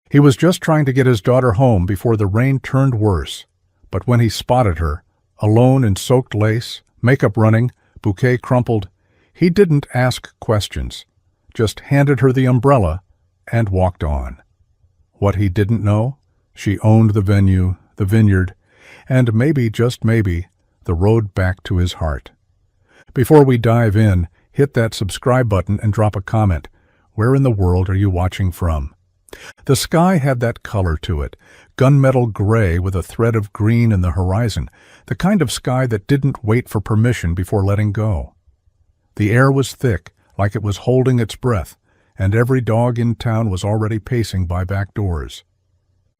He was just trying to get his daughter home before the rain turned worse. But when he spotted her, alone in soaked lace, makeup running, bouquet crumpled, he didn't ask questions, just handed her the umbrella and walked on. What he didn't know, she owned the venue, the vineyard, and maybe, just maybe, the road back to his heart. Before we dive in, hit that subscribe button and drop a comment. Where in the world are you watching from? The sky had that color to it, gunmetal gray with a thread of green in the horizon, the kind of sky that didn't wait for permission before letting go. The air was thick, like it was holding its breath, and every dog in town was already pacing by back doors.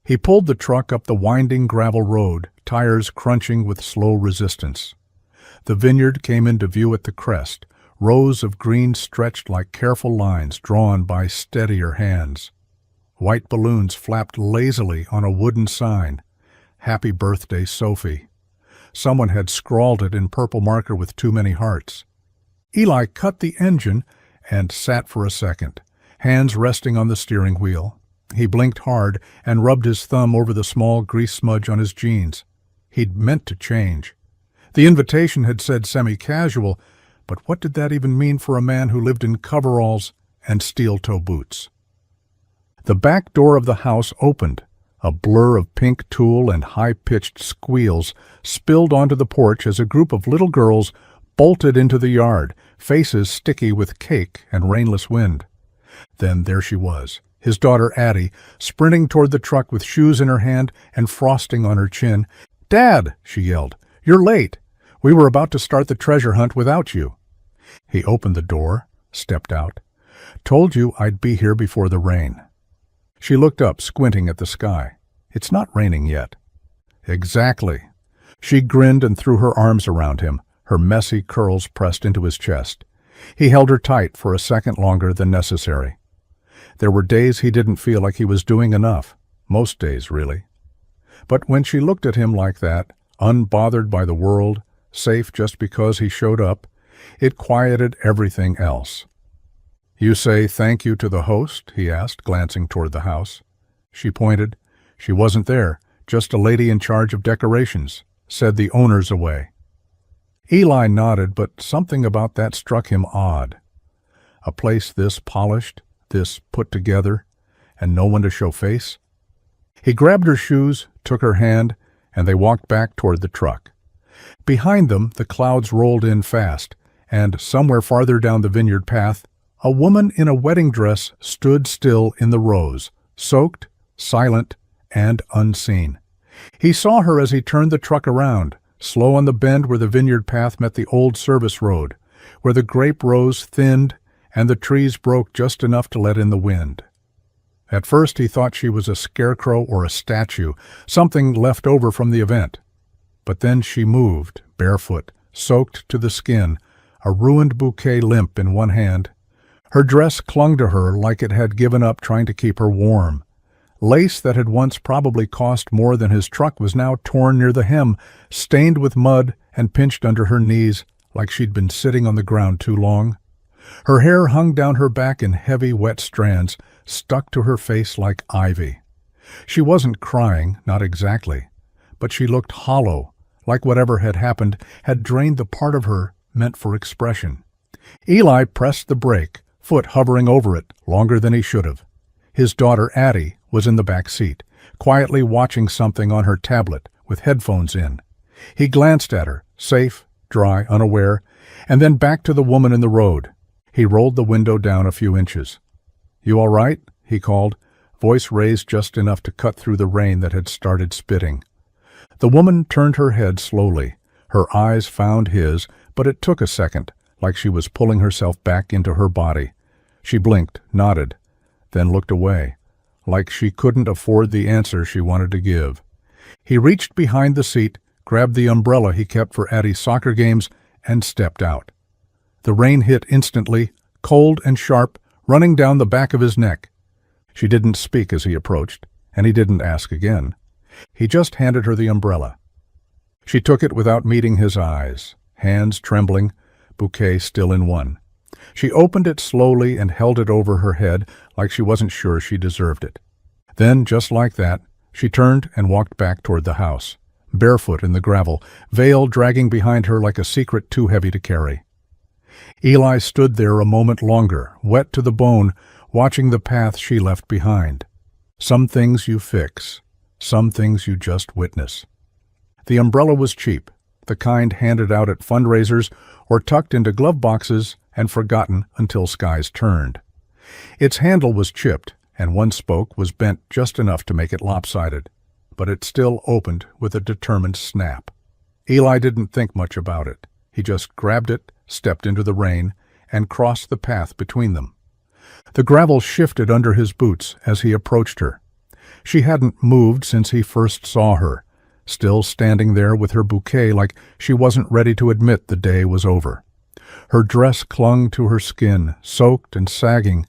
He pulled the truck up the winding gravel road, tires crunching with slow resistance. The vineyard came into view at the crest, rows of green stretched like careful lines drawn by steadier hands. White balloons flapped lazily on a wooden sign. Happy Birthday, Sophie. Someone had scrawled it in purple marker with too many hearts. Eli cut the engine and sat for a second, hands resting on the steering wheel. He blinked hard and rubbed his thumb over the small grease smudge on his jeans. He'd meant to change. The invitation had said semi-casual, but what did that even mean for a man who lived in coveralls and steel-toe boots? The back door of the house opened. A blur of pink tulle and high-pitched squeals spilled onto the porch as a group of little girls bolted into the yard, faces sticky with cake and rainless wind. Then there she was, his daughter Addie, sprinting toward the truck with shoes in her hand and frosting on her chin. "Dad," she yelled, "you're late. We were about to start the treasure hunt without you." He opened the door, stepped out. "Told you I'd be here before the rain." She looked up, squinting at the sky. "It's not raining yet." "Exactly." She grinned and threw her arms around him, her messy curls pressed into his chest. He held her tight for a second longer than necessary. There were days he didn't feel like he was doing enough. Most days, really. But when she looked at him like that, unbothered by the world, safe just because he showed up, it quieted everything else. "You say thank you to the host?" he asked, glancing toward the house. She pointed. She wasn't there, just a lady in charge of decorations, said the owners away. Eli nodded, but something about that struck him odd. A place this polished, this put together, and no one to show face? He grabbed her shoes, took her hand, and they walked back toward the truck. Behind them, the clouds rolled in fast, and somewhere farther down the vineyard path, a woman in a wedding dress stood still in the rows, soaked, silent, and unseen. He saw her as he turned the truck around, slow on the bend where the vineyard path met the old service road, where the grape rows thinned and the trees broke just enough to let in the wind. At first he thought she was a scarecrow or a statue, something left over from the event. But then she moved, barefoot, soaked to the skin, a ruined bouquet limp in one hand. Her dress clung to her like it had given up trying to keep her warm. Lace that had once probably cost more than his truck was now torn near the hem, stained with mud and pinched under her knees like she'd been sitting on the ground too long. Her hair hung down her back in heavy, wet strands, stuck to her face like ivy. She wasn't crying, not exactly, but she looked hollow, like whatever had happened had drained the part of her meant for expression. Eli pressed the brake, foot hovering over it longer than he should have. His daughter Addie was in the back seat, quietly watching something on her tablet with headphones in. He glanced at her, safe, dry, unaware, and then back to the woman in the road. He rolled the window down a few inches. "You all right?" he called, voice raised just enough to cut through the rain that had started spitting. The woman turned her head slowly. Her eyes found his, but it took a second, like she was pulling herself back into her body. She blinked, nodded, then looked away, like she couldn't afford the answer she wanted to give. He reached behind the seat, grabbed the umbrella he kept for Addie's soccer games, and stepped out. The rain hit instantly, cold and sharp, running down the back of his neck. She didn't speak as he approached, and he didn't ask again. He just handed her the umbrella. She took it without meeting his eyes, hands trembling, bouquet still in one. She opened it slowly and held it over her head like she wasn't sure she deserved it. Then, just like that, she turned and walked back toward the house, barefoot in the gravel, veil dragging behind her like a secret too heavy to carry. Eli stood there a moment longer, wet to the bone, watching the path she left behind. Some things you fix, some things you just witness. The umbrella was cheap, the kind handed out at fundraisers or tucked into glove boxes and forgotten until skies turned. Its handle was chipped, and one spoke was bent just enough to make it lopsided, but it still opened with a determined snap. Eli didn't think much about it. He just grabbed it, stepped into the rain, and crossed the path between them. The gravel shifted under his boots as he approached her. She hadn't moved since he first saw her, still standing there with her bouquet like she wasn't ready to admit the day was over. Her dress clung to her skin, soaked and sagging.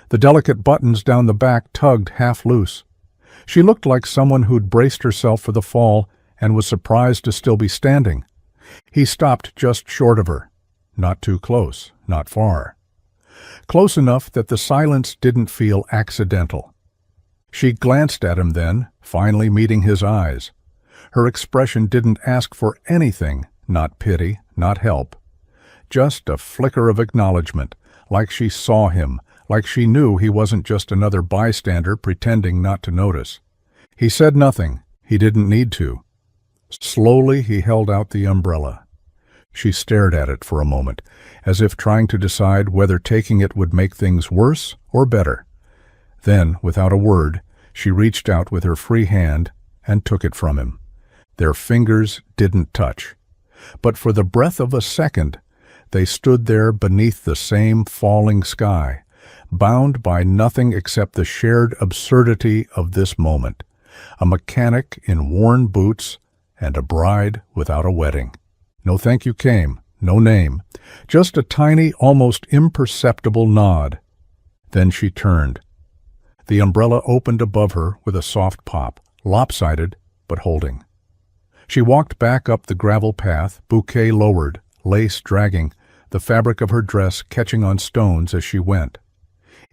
The delicate buttons down the back tugged half loose. She looked like someone who'd braced herself for the fall and was surprised to still be standing. He stopped just short of her. Not too close, not far. Close enough that the silence didn't feel accidental. She glanced at him then, finally meeting his eyes. Her expression didn't ask for anything, not pity, not help. Just a flicker of acknowledgement, like she saw him, like she knew he wasn't just another bystander pretending not to notice. He said nothing. He didn't need to. Slowly he held out the umbrella. She stared at it for a moment, as if trying to decide whether taking it would make things worse or better. Then, without a word, she reached out with her free hand and took it from him. Their fingers didn't touch. But for the breath of a second, they stood there beneath the same falling sky, bound by nothing except the shared absurdity of this moment. A mechanic in worn boots and a bride without a wedding. No thank you came, no name, just a tiny, almost imperceptible nod. Then she turned. The umbrella opened above her with a soft pop, lopsided but holding. She walked back up the gravel path, bouquet lowered, lace dragging, the fabric of her dress catching on stones as she went.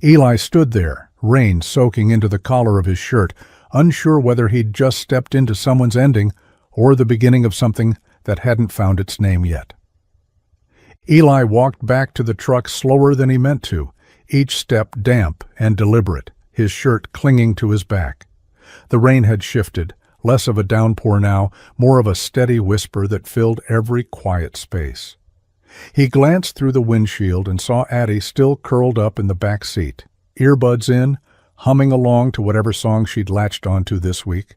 Eli stood there, rain soaking into the collar of his shirt, unsure whether he'd just stepped into someone's ending or the beginning of something that hadn't found its name yet. Eli walked back to the truck slower than he meant to, each step damp and deliberate, his shirt clinging to his back. The rain had shifted, less of a downpour now, more of a steady whisper that filled every quiet space. He glanced through the windshield and saw Addie still curled up in the back seat, earbuds in, humming along to whatever song she'd latched onto this week.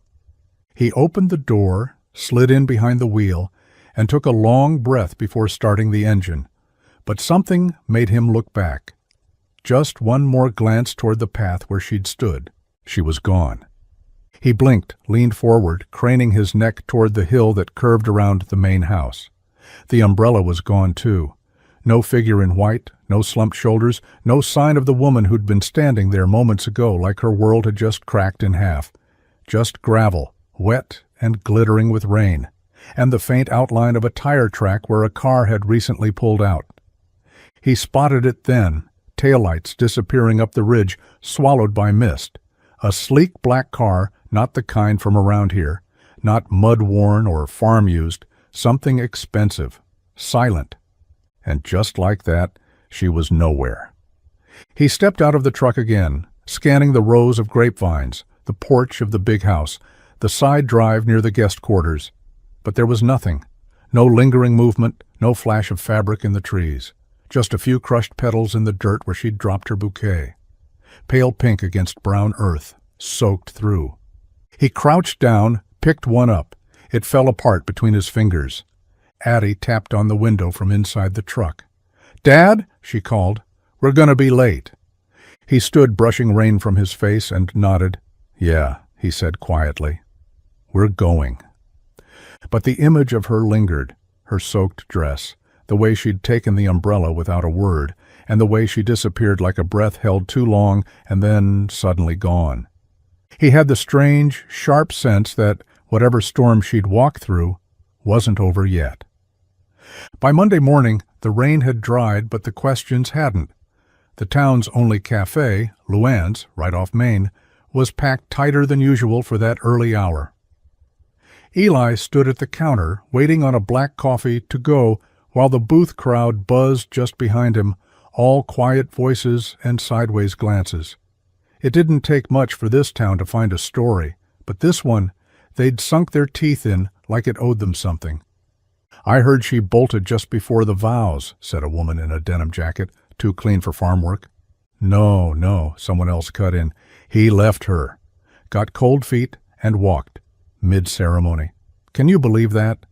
He opened the door, slid in behind the wheel, and took a long breath before starting the engine. But something made him look back. Just one more glance toward the path where she'd stood. She was gone. He blinked, leaned forward, craning his neck toward the hill that curved around the main house. The umbrella was gone too. No figure in white, no slumped shoulders, no sign of the woman who'd been standing there moments ago like her world had just cracked in half. Just gravel, wet and glittering with rain, and the faint outline of a tire track where a car had recently pulled out. He spotted it then, taillights disappearing up the ridge, swallowed by mist. A sleek black car, not the kind from around here, not mud-worn or farm-used, something expensive, silent. And just like that, she was nowhere. He stepped out of the truck again, scanning the rows of grapevines, the porch of the big house, the side drive near the guest quarters. But there was nothing. No lingering movement, no flash of fabric in the trees. Just a few crushed petals in the dirt where she'd dropped her bouquet. Pale pink against brown earth, soaked through. He crouched down, picked one up. It fell apart between his fingers. Addie tapped on the window from inside the truck. "Dad," she called, "we're gonna be late." He stood brushing rain from his face and nodded. "Yeah," he said quietly. "We're going." But the image of her lingered, her soaked dress, the way she'd taken the umbrella without a word, and the way she disappeared like a breath held too long and then suddenly gone. He had the strange, sharp sense that whatever storm she'd walked through wasn't over yet. By Monday morning, the rain had dried, but the questions hadn't. The town's only cafe, Luann's, right off Main, was packed tighter than usual for that early hour. Eli stood at the counter, waiting on a black coffee to go while the booth crowd buzzed just behind him, all quiet voices and sideways glances. It didn't take much for this town to find a story, but this one, they'd sunk their teeth in like it owed them something. "I heard she bolted just before the vows," said a woman in a denim jacket, too clean for farm work. No, someone else cut in. "He left her. Got cold feet and walked, mid-ceremony. Can you believe that?"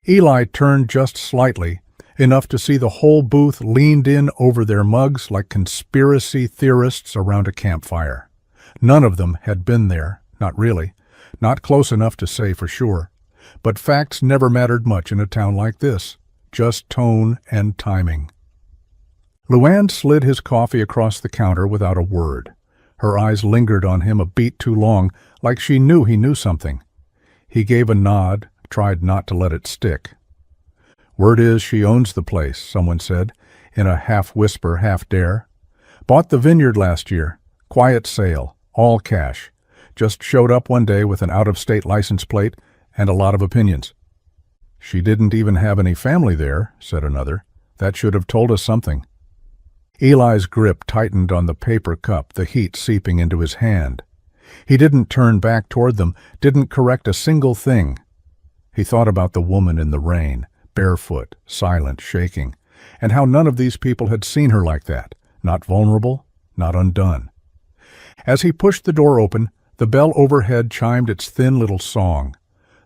Eli turned just slightly, enough to see the whole booth leaned in over their mugs like conspiracy theorists around a campfire. None of them had been there, not really, not close enough to say for sure. But facts never mattered much in a town like this, just tone and timing. Luann slid his coffee across the counter without a word. Her eyes lingered on him a beat too long, like she knew he knew something. He gave a nod, tried not to let it stick. "Word is she owns the place," someone said, in a half-whisper, half-dare. "Bought the vineyard last year. Quiet sale, all cash. Just showed up one day with an out-of-state license plate and a lot of opinions." "She didn't even have any family there," said another. "That should have told us something." Eli's grip tightened on the paper cup, the heat seeping into his hand. He didn't turn back toward them, didn't correct a single thing. He thought about the woman in the rain, barefoot, silent, shaking, and how none of these people had seen her like that, not vulnerable, not undone. As he pushed the door open, the bell overhead chimed its thin little song.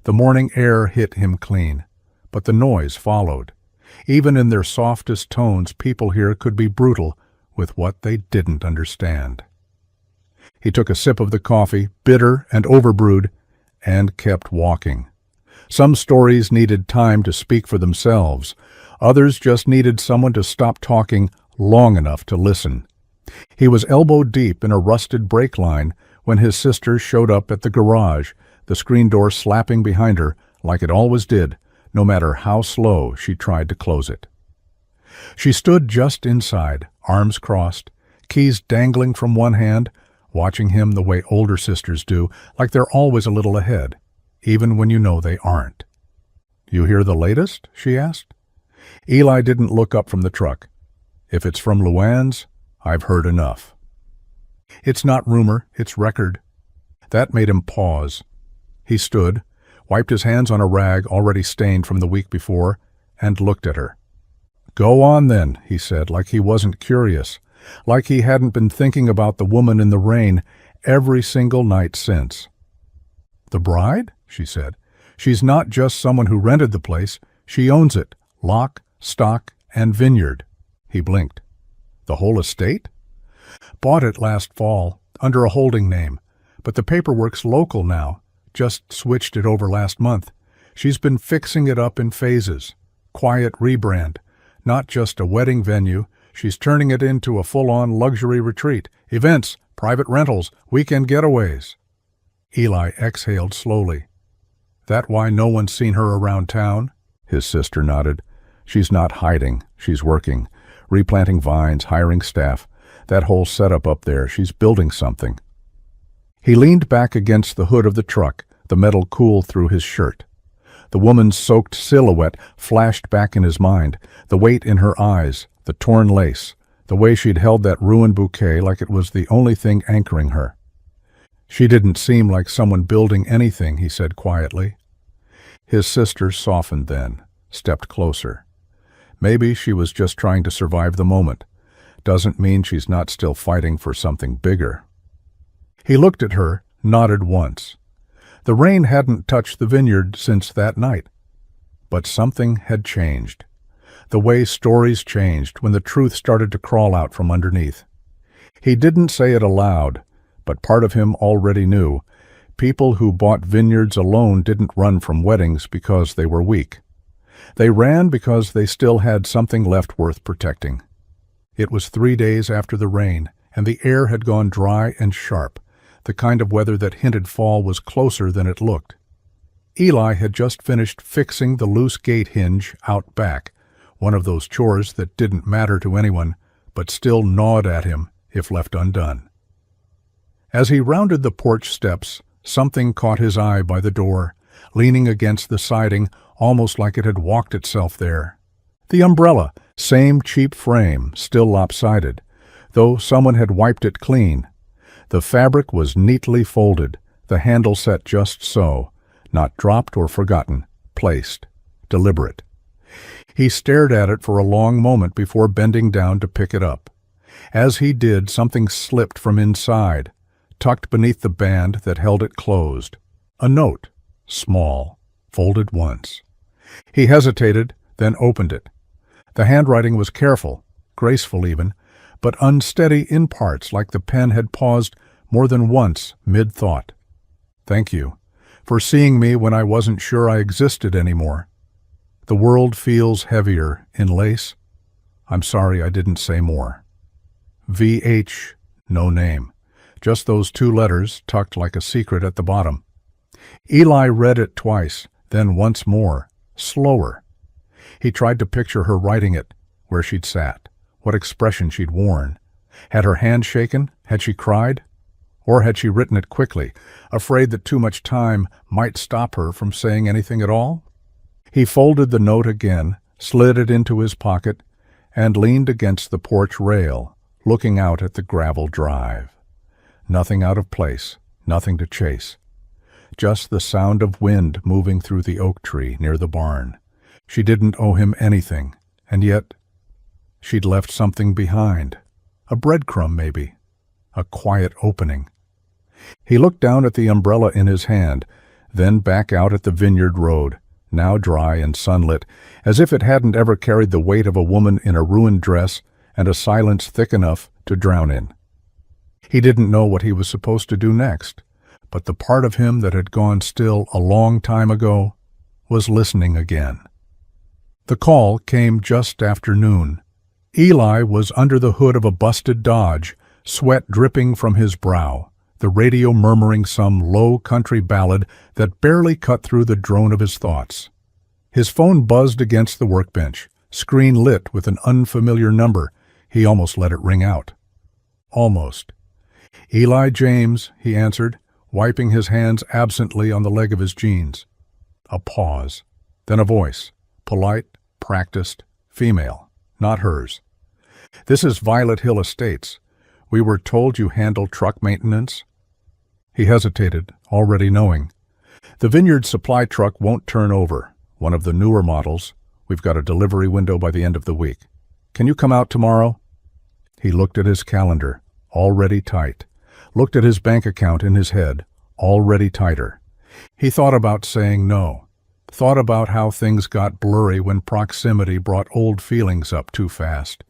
The morning air hit him clean, but the noise followed. Even in their softest tones, people here could be brutal with what they didn't understand. He took a sip of the coffee, bitter and overbrewed, and kept walking. Some stories needed time to speak for themselves. Others just needed someone to stop talking long enough to listen. He was elbow-deep in a rusted brake line when his sister showed up at the garage, the screen door slapping behind her like it always did, no matter how slow she tried to close it. She stood just inside, arms crossed, keys dangling from one hand, watching him the way older sisters do, like they're always a little ahead, even when you know they aren't. "You hear the latest?" she asked. Eli didn't look up from the truck. "If it's from Luann's, I've heard enough." "It's not rumor, it's record." That made him pause. He stood, wiped his hands on a rag already stained from the week before, and looked at her. "Go on then," he said, like he wasn't curious, like he hadn't been thinking about the woman in the rain every single night since. "The bride?" she said. "She's not just someone who rented the place. She owns it, lock, stock, and vineyard." He blinked. "The whole estate?" "Bought it last fall, under a holding name, but the paperwork's local now. Just switched it over last month. She's been fixing it up in phases. Quiet rebrand. Not just a wedding venue. She's turning it into a full-on luxury retreat. Events, private rentals, weekend getaways." Eli exhaled slowly. "That why no one's seen her around town?" His sister nodded. "She's not hiding. She's working. Replanting vines, hiring staff. That whole setup up there, she's building something." He leaned back against the hood of the truck, the metal cool through his shirt. The woman's soaked silhouette flashed back in his mind, the weight in her eyes, the torn lace, the way she'd held that ruined bouquet like it was the only thing anchoring her. "She didn't seem like someone building anything," he said quietly. His sister softened then, stepped closer. "Maybe she was just trying to survive the moment. Doesn't mean she's not still fighting for something bigger." He looked at her, nodded once. The rain hadn't touched the vineyard since that night. But something had changed. The way stories changed when the truth started to crawl out from underneath. He didn't say it aloud, but part of him already knew. People who bought vineyards alone didn't run from weddings because they were weak. They ran because they still had something left worth protecting. It was 3 days after the rain, and the air had gone dry and sharp, the kind of weather that hinted fall was closer than it looked. Eli had just finished fixing the loose gate hinge out back, one of those chores that didn't matter to anyone, but still gnawed at him if left undone. As he rounded the porch steps, something caught his eye by the door, leaning against the siding, almost like it had walked itself there. The umbrella, same cheap frame, still lopsided, though someone had wiped it clean. The fabric was neatly folded, the handle set just so, not dropped or forgotten, placed, deliberate. He stared at it for a long moment before bending down to pick it up. As he did, something slipped from inside, tucked beneath the band that held it closed. A note, small, folded once. He hesitated, then opened it. The handwriting was careful, graceful even, but unsteady in parts, like the pen had paused more than once mid-thought. Thank you for seeing me when I wasn't sure I existed anymore. The world feels heavier in lace. I'm sorry I didn't say more. V.H., no name. Just those 2 letters tucked like a secret at the bottom. Eli read it twice, then once more, slower. He tried to picture her writing it, where she'd sat, what expression she'd worn. Had her hand shaken? Had she cried? Or had she written it quickly, afraid that too much time might stop her from saying anything at all? He folded the note again, slid it into his pocket, and leaned against the porch rail, looking out at the gravel drive. Nothing out of place, nothing to chase. Just the sound of wind moving through the oak tree near the barn. She didn't owe him anything, and yet she'd left something behind. A breadcrumb, maybe. A quiet opening. He looked down at the umbrella in his hand, then back out at the vineyard road, now dry and sunlit, as if it hadn't ever carried the weight of a woman in a ruined dress and a silence thick enough to drown in. He didn't know what he was supposed to do next, but the part of him that had gone still a long time ago was listening again. The call came just after noon. Eli was under the hood of a busted Dodge, sweat dripping from his brow, the radio murmuring some low country ballad that barely cut through the drone of his thoughts. His phone buzzed against the workbench, screen lit with an unfamiliar number. He almost let it ring out. Almost. Eli James, he answered, wiping his hands absently on the leg of his jeans. A pause. Then a voice, polite, practiced, female, not hers. This is Violet Hill Estates. We were told you handle truck maintenance. He hesitated, already knowing. The vineyard supply truck won't turn over, one of the newer models. We've got a delivery window by the end of the week. Can you come out tomorrow? He looked at his calendar, already tight. Looked at his bank account in his head, already tighter. He thought about saying no. Thought about how things got blurry when proximity brought old feelings up too fast.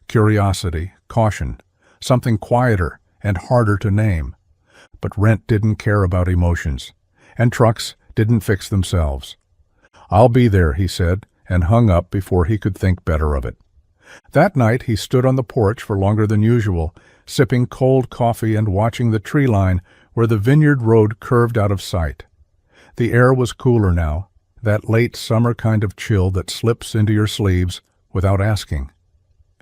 Curiosity, caution, something quieter and harder to name. But rent didn't care about emotions, and trucks didn't fix themselves. I'll be there, he said, and hung up before he could think better of it. That night he stood on the porch for longer than usual, sipping cold coffee and watching the tree line where the vineyard road curved out of sight. The air was cooler now, that late summer kind of chill that slips into your sleeves without asking.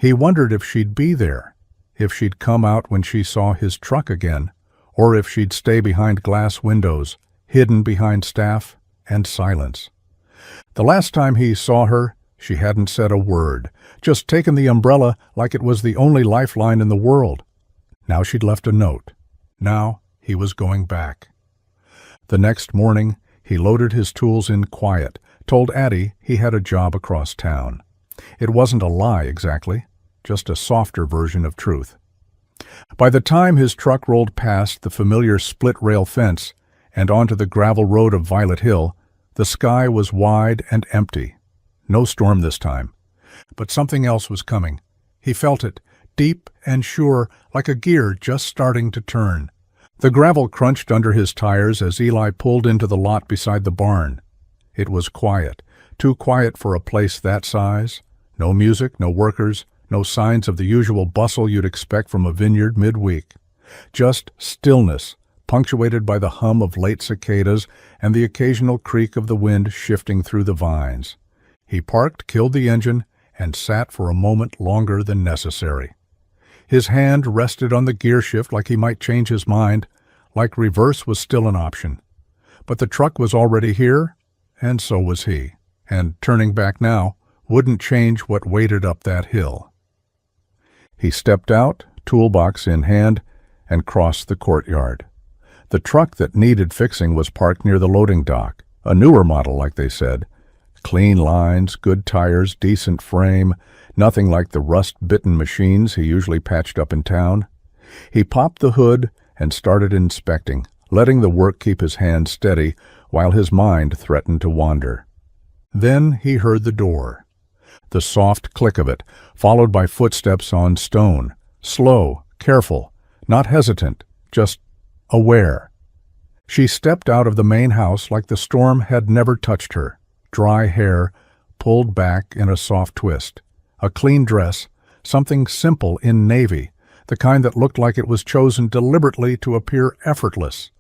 He wondered if she'd be there, if she'd come out when she saw his truck again, or if she'd stay behind glass windows, hidden behind staff and silence. The last time he saw her, she hadn't said a word, just taken the umbrella like it was the only lifeline in the world. Now she'd left a note. Now he was going back. The next morning, he loaded his tools in quiet, told Addie he had a job across town. It wasn't a lie exactly, just a softer version of truth. By the time his truck rolled past the familiar split-rail fence and onto the gravel road of Violet Hill, the sky was wide and empty. No storm this time. But something else was coming. He felt it, deep and sure, like a gear just starting to turn. The gravel crunched under his tires as Eli pulled into the lot beside the barn. It was quiet, too quiet for a place that size. No music, no workers, no signs of the usual bustle you'd expect from a vineyard midweek. Just stillness, punctuated by the hum of late cicadas and the occasional creak of the wind shifting through the vines. He parked, killed the engine, and sat for a moment longer than necessary. His hand rested on the gear shift like he might change his mind, like reverse was still an option. But the truck was already here, and so was he, and turning back now wouldn't change what waited up that hill. He stepped out, toolbox in hand, and crossed the courtyard. The truck that needed fixing was parked near the loading dock, a newer model like they said. Clean lines, good tires, decent frame, nothing like the rust-bitten machines he usually patched up in town. He popped the hood and started inspecting, letting the work keep his hands steady while his mind threatened to wander. Then he heard the door. The soft click of it, followed by footsteps on stone, slow, careful, not hesitant, just aware. She stepped out of the main house like the storm had never touched her, dry hair pulled back in a soft twist, a clean dress, something simple in navy, the kind that looked like it was chosen deliberately to appear effortless.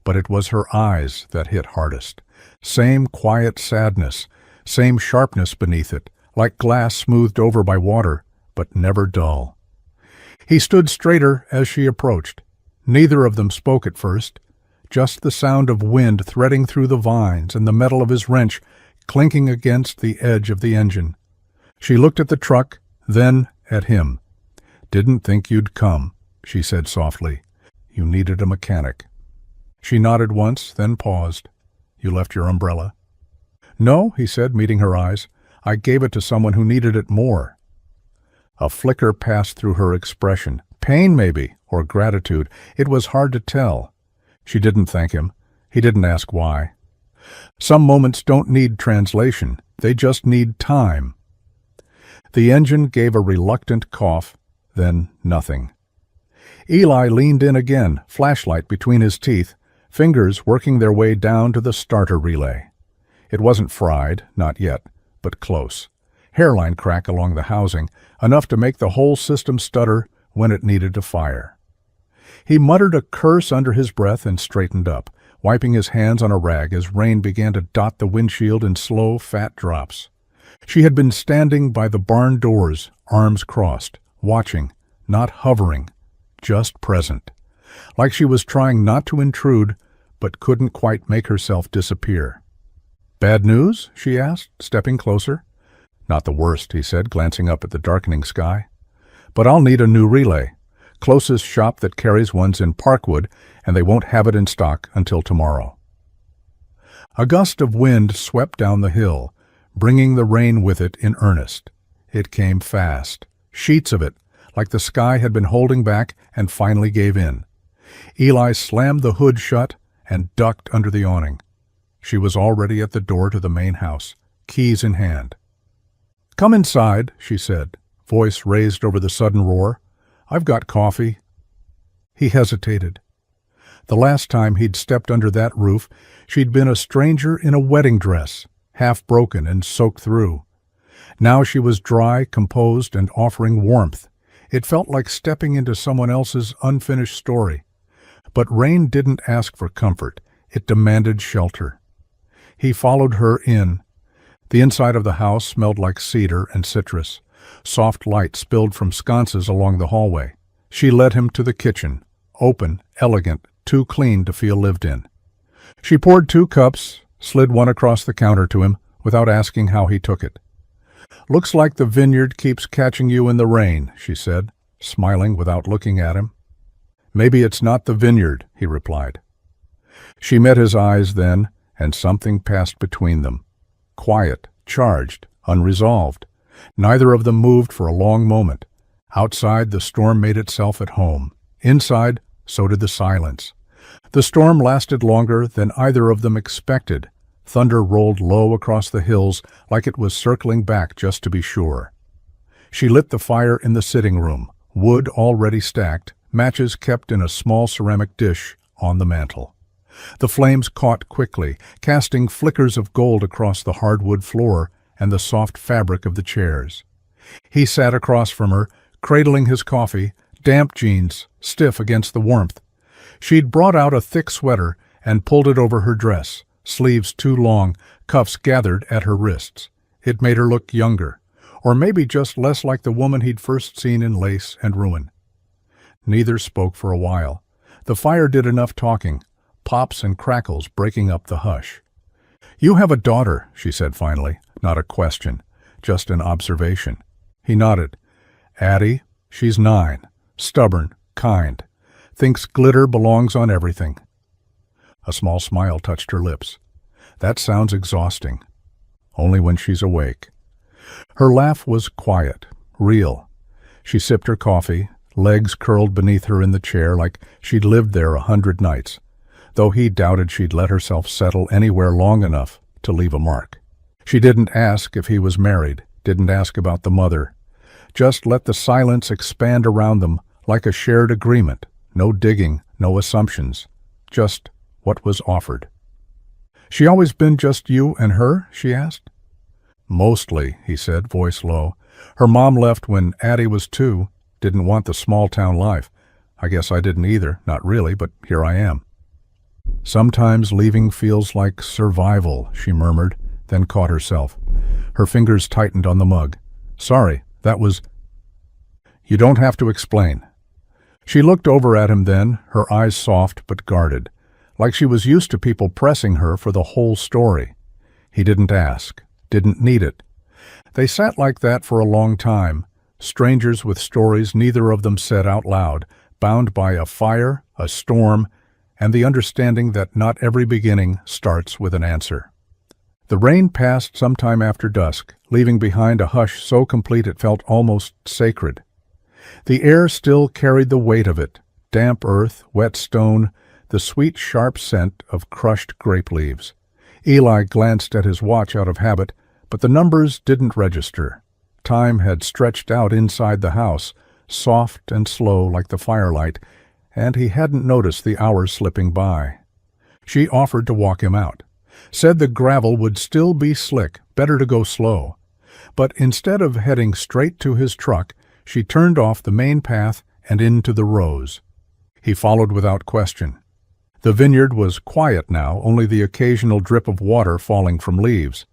But it was her eyes that hit hardest. Same quiet sadness, same sharpness beneath it, like glass smoothed over by water, but never dull. He stood straighter as she approached. Neither of them spoke at first, just the sound of wind threading through the vines and the metal of his wrench clinking against the edge of the engine. She looked at the truck, then at him. "Didn't think you'd come," she said softly. "You needed a mechanic." She nodded once, then paused. "You left your umbrella?" "No," he said, meeting her eyes. "I gave it to someone who needed it more." A flicker passed through her expression. Pain, maybe, or gratitude. It was hard to tell. She didn't thank him. He didn't ask why. Some moments don't need translation. They just need time. The engine gave a reluctant cough, then nothing. Eli leaned in again, flashlight between his teeth, fingers working their way down to the starter relay. It wasn't fried, not yet, but close. Hairline crack along the housing, enough to make the whole system stutter when it needed to fire. He muttered a curse under his breath and straightened up, wiping his hands on a rag as rain began to dot the windshield in slow, fat drops. She had been standing by the barn doors, arms crossed, watching, not hovering, just present, like she was trying not to intrude, but couldn't quite make herself disappear. "Bad news?" she asked, stepping closer. "Not the worst," he said, glancing up at the darkening sky. "But I'll need a new relay. Closest shop that carries one's in Parkwood, and they won't have it in stock until tomorrow." A gust of wind swept down the hill, bringing the rain with it in earnest. It came fast, sheets of it, like the sky had been holding back and finally gave in. Eli slammed the hood shut and ducked under the awning. She was already at the door to the main house, keys in hand. "Come inside," she said, voice raised over the sudden roar. "I've got coffee." He hesitated. The last time he'd stepped under that roof, she'd been a stranger in a wedding dress, half broken and soaked through. Now she was dry, composed, and offering warmth. It felt like stepping into someone else's unfinished story. But rain didn't ask for comfort. It demanded shelter. He followed her in. The inside of the house smelled like cedar and citrus. Soft light spilled from sconces along the hallway. She led him to the kitchen, open, elegant, too clean to feel lived in. She poured 2 cups, slid one across the counter to him, without asking how he took it. "Looks like the vineyard keeps catching you in the rain," she said, smiling without looking at him. "Maybe it's not the vineyard," he replied. She met his eyes then, and something passed between them. Quiet, charged, unresolved. Neither of them moved for a long moment. Outside, the storm made itself at home. Inside, so did the silence. The storm lasted longer than either of them expected. Thunder rolled low across the hills like it was circling back just to be sure. She lit the fire in the sitting room, wood already stacked, matches kept in a small ceramic dish on the mantel. The flames caught quickly, casting flickers of gold across the hardwood floor and the soft fabric of the chairs. He sat across from her, cradling his coffee, damp jeans, stiff against the warmth. She'd brought out a thick sweater and pulled it over her dress, sleeves too long, cuffs gathered at her wrists. It made her look younger, or maybe just less like the woman he'd first seen in lace and ruin. Neither spoke for a while. The fire did enough talking, pops and crackles breaking up the hush. "You have a daughter," she said finally, not a question, just an observation. He nodded. "Addie, she's 9, stubborn, kind, thinks glitter belongs on everything." A small smile touched her lips. "That sounds exhausting." "Only when she's awake." Her laugh was quiet, real. She sipped her coffee, legs curled beneath her in the chair like she'd lived there 100 nights, though he doubted she'd let herself settle anywhere long enough to leave a mark. She didn't ask if he was married, didn't ask about the mother. Just let the silence expand around them like a shared agreement. No digging, no assumptions. Just what was offered. "She always been just you and her?" she asked. "Mostly," he said, voice low. "Her mom left when Addie was 2, didn't want the small-town life. I guess I didn't either, not really, but here I am." "Sometimes leaving feels like survival," she murmured, then caught herself. Her fingers tightened on the mug. "Sorry, that was—" "You don't have to explain." She looked over at him then, her eyes soft but guarded, like she was used to people pressing her for the whole story. He didn't ask, didn't need it. They sat like that for a long time, strangers with stories neither of them said out loud, bound by a fire, a storm, and the understanding that not every beginning starts with an answer. The rain passed sometime after dusk, leaving behind a hush so complete it felt almost sacred. The air still carried the weight of it, damp earth, wet stone, the sweet sharp scent of crushed grape leaves. Eli glanced at his watch out of habit, but the numbers didn't register. Time had stretched out inside the house, soft and slow like the firelight, and he hadn't noticed the hours slipping by. She offered to walk him out, said the gravel would still be slick, better to go slow. But instead of heading straight to his truck, she turned off the main path and into the rows. He followed without question. The vineyard was quiet now, only the occasional drip of water falling from leaves.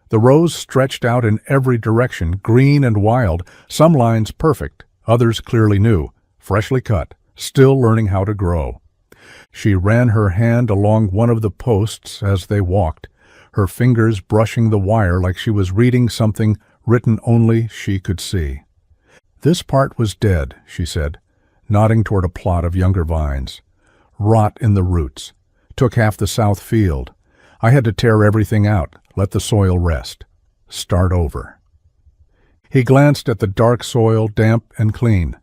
The rows stretched out in every direction, green and wild, some lines perfect, others clearly new, freshly cut, still learning how to grow. She ran her hand along one of the posts as they walked, her fingers brushing the wire like she was reading something written only she could see. "This part was dead," she said, nodding toward a plot of younger vines. "Rot in the roots. Took half the south field. I had to tear everything out, let the soil rest. Start over." He glanced at the dark soil, damp and clean.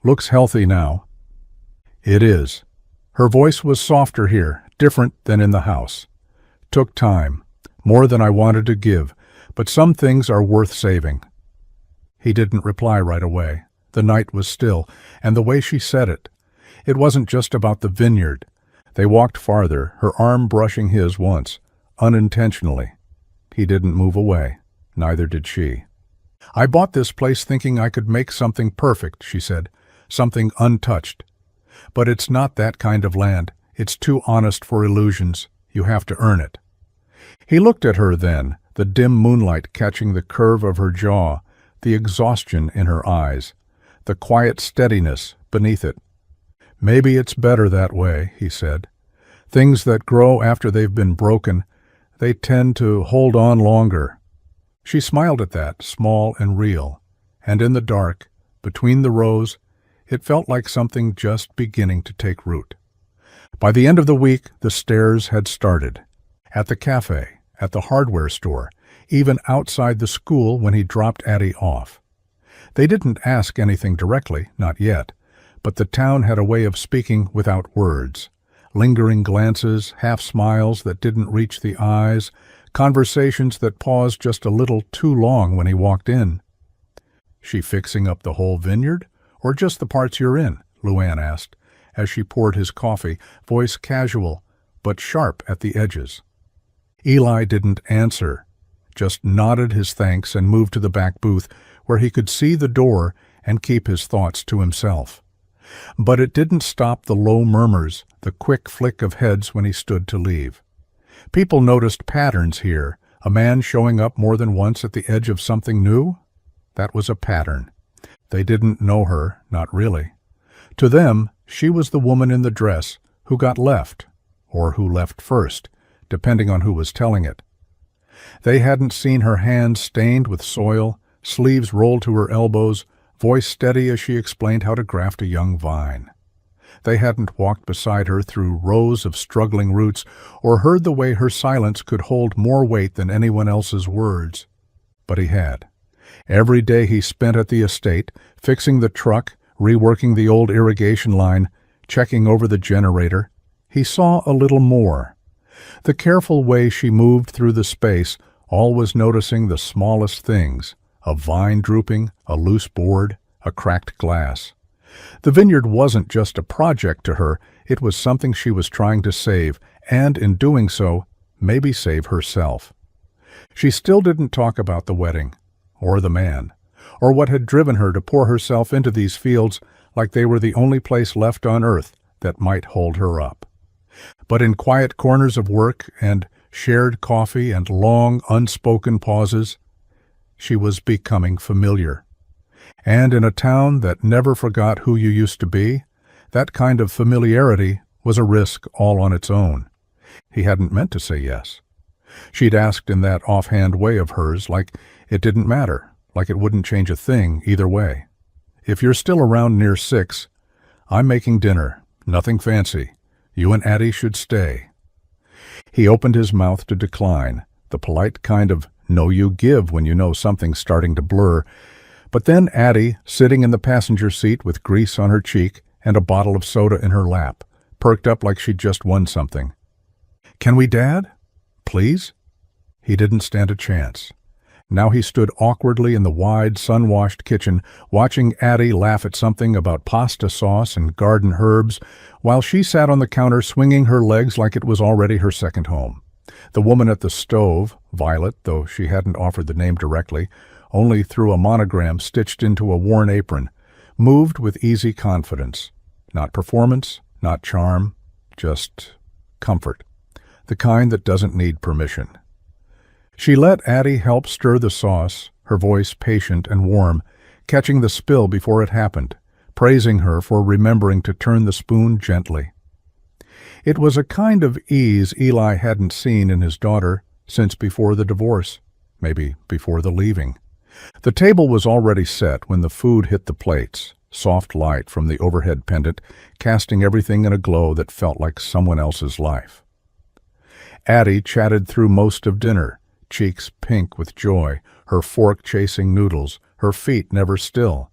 "Looks healthy now." "It is." Her voice was softer here, different than in the house. "Took time, more than I wanted to give, but some things are worth saving." He didn't reply right away. The night was still, and the way she said it. It wasn't just about the vineyard. They walked farther, her arm brushing his once, unintentionally. He didn't move away. Neither did she. "I bought this place thinking I could make something perfect," she said, "something untouched. But it's not that kind of land. It's too honest for illusions. You have to earn it." He looked at her then, the dim moonlight catching the curve of her jaw, the exhaustion in her eyes, the quiet steadiness beneath it. "Maybe it's better that way," he said. "Things that grow after they've been broken, they tend to hold on longer." She smiled at that, small and real, and in the dark, between the rows, it felt like something just beginning to take root. By the end of the week, the stares had started. At the cafe, at the hardware store, even outside the school when he dropped Addie off. They didn't ask anything directly, not yet, but the town had a way of speaking without words. Lingering glances, half-smiles that didn't reach the eyes, conversations that paused just a little too long when he walked in. "She fixing up the whole vineyard, or just the parts you're in?" Luann asked, as she poured his coffee, voice casual, but sharp at the edges. Eli didn't answer, just nodded his thanks and moved to the back booth where he could see the door and keep his thoughts to himself. But it didn't stop the low murmurs, the quick flick of heads when he stood to leave. People noticed patterns here, a man showing up more than once at the edge of something new. That was a pattern. They didn't know her, not really. To them, she was the woman in the dress who got left, or who left first, depending on who was telling it. They hadn't seen her hands stained with soil, sleeves rolled to her elbows, voice steady as she explained how to graft a young vine. They hadn't walked beside her through rows of struggling roots or heard the way her silence could hold more weight than anyone else's words. But he had. Every day he spent at the estate, fixing the truck, reworking the old irrigation line, checking over the generator, he saw a little more. The careful way she moved through the space, always noticing the smallest things, a vine drooping, a loose board, a cracked glass. The vineyard wasn't just a project to her, it was something she was trying to save, and in doing so, maybe save herself. She still didn't talk about the wedding, or the man, or what had driven her to pour herself into these fields like they were the only place left on earth that might hold her up. But in quiet corners of work and shared coffee and long, unspoken pauses, she was becoming familiar. And in a town that never forgot who you used to be, that kind of familiarity was a risk all on its own. He hadn't meant to say yes. She'd asked in that offhand way of hers, like it didn't matter, like it wouldn't change a thing either way. If you're still around near 6, I'm making dinner, nothing fancy. You and Addie should stay. He opened his mouth to decline, the polite kind of no you give when you know something's starting to blur. But then Addie, sitting in the passenger seat with grease on her cheek and a bottle of soda in her lap, perked up like she'd just won something. "Can we, Dad? Please?" He didn't stand a chance. Now he stood awkwardly in the wide, sun-washed kitchen, watching Addie laugh at something about pasta sauce and garden herbs, while she sat on the counter swinging her legs like it was already her second home. The woman at the stove, Violet, though she hadn't offered the name directly, only through a monogram stitched into a worn apron, moved with easy confidence. Not performance, not charm, just comfort. The kind that doesn't need permission. She let Addie help stir the sauce, her voice patient and warm, catching the spill before it happened, praising her for remembering to turn the spoon gently. It was a kind of ease Eli hadn't seen in his daughter since before the divorce, maybe before the leaving. The table was already set when the food hit the plates, soft light from the overhead pendant, casting everything in a glow that felt like someone else's life. Addie chatted through most of dinner, cheeks pink with joy, her fork chasing noodles, her feet never still.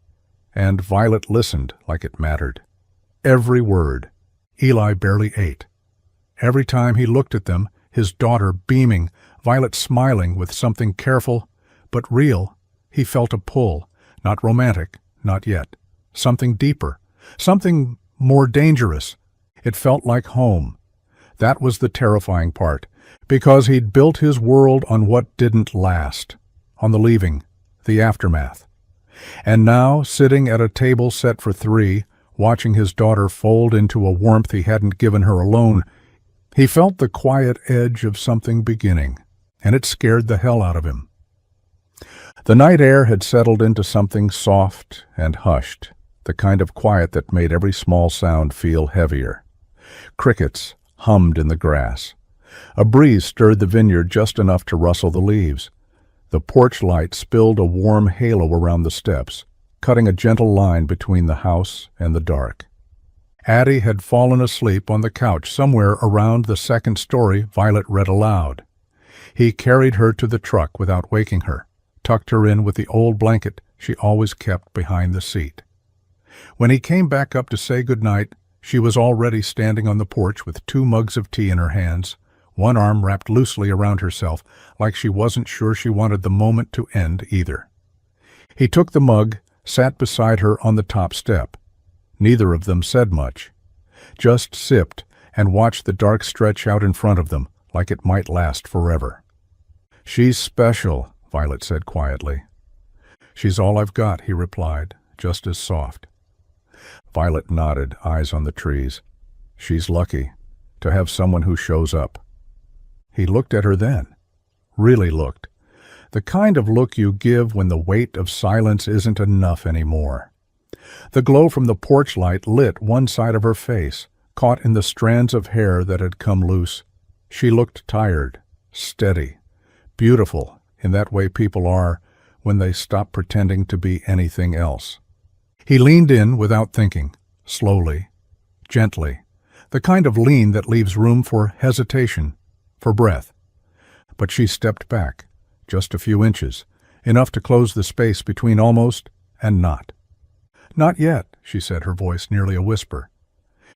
And Violet listened like it mattered. Every word. Eli barely ate. Every time he looked at them, his daughter beaming, Violet smiling with something careful but real, he felt a pull, not romantic, not yet. Something deeper, something more dangerous. It felt like home. That was the terrifying part, because he'd built his world on what didn't last, on the leaving, the aftermath. And now, sitting at a table set for 3, watching his daughter fold into a warmth he hadn't given her alone, he felt the quiet edge of something beginning, and it scared the hell out of him. The night air had settled into something soft and hushed, the kind of quiet that made every small sound feel heavier. Crickets hummed in the grass. A breeze stirred the vineyard just enough to rustle the leaves. The porch light spilled a warm halo around the steps, cutting a gentle line between the house and the dark. Addie had fallen asleep on the couch somewhere around the second story. Violet read aloud. He carried her to the truck without waking her, tucked her in with the old blanket she always kept behind the seat. When he came back up to say goodnight, she was already standing on the porch with 2 mugs of tea in her hands, one arm wrapped loosely around herself, like she wasn't sure she wanted the moment to end either. He took the mug, sat beside her on the top step. Neither of them said much, just sipped and watched the dark stretch out in front of them like it might last forever. "She's special," Violet said quietly. "She's all I've got," he replied, just as soft. Violet nodded, eyes on the trees. "She's lucky to have someone who shows up." He looked at her then, really looked, the kind of look you give when the weight of silence isn't enough anymore. The glow from the porch light lit one side of her face, caught in the strands of hair that had come loose. She looked tired, steady, beautiful in that way people are when they stop pretending to be anything else. He leaned in without thinking, slowly, gently, the kind of lean that leaves room for hesitation, for breath. But she stepped back, just a few inches, enough to close the space between almost and not. "Not yet," she said, her voice nearly a whisper.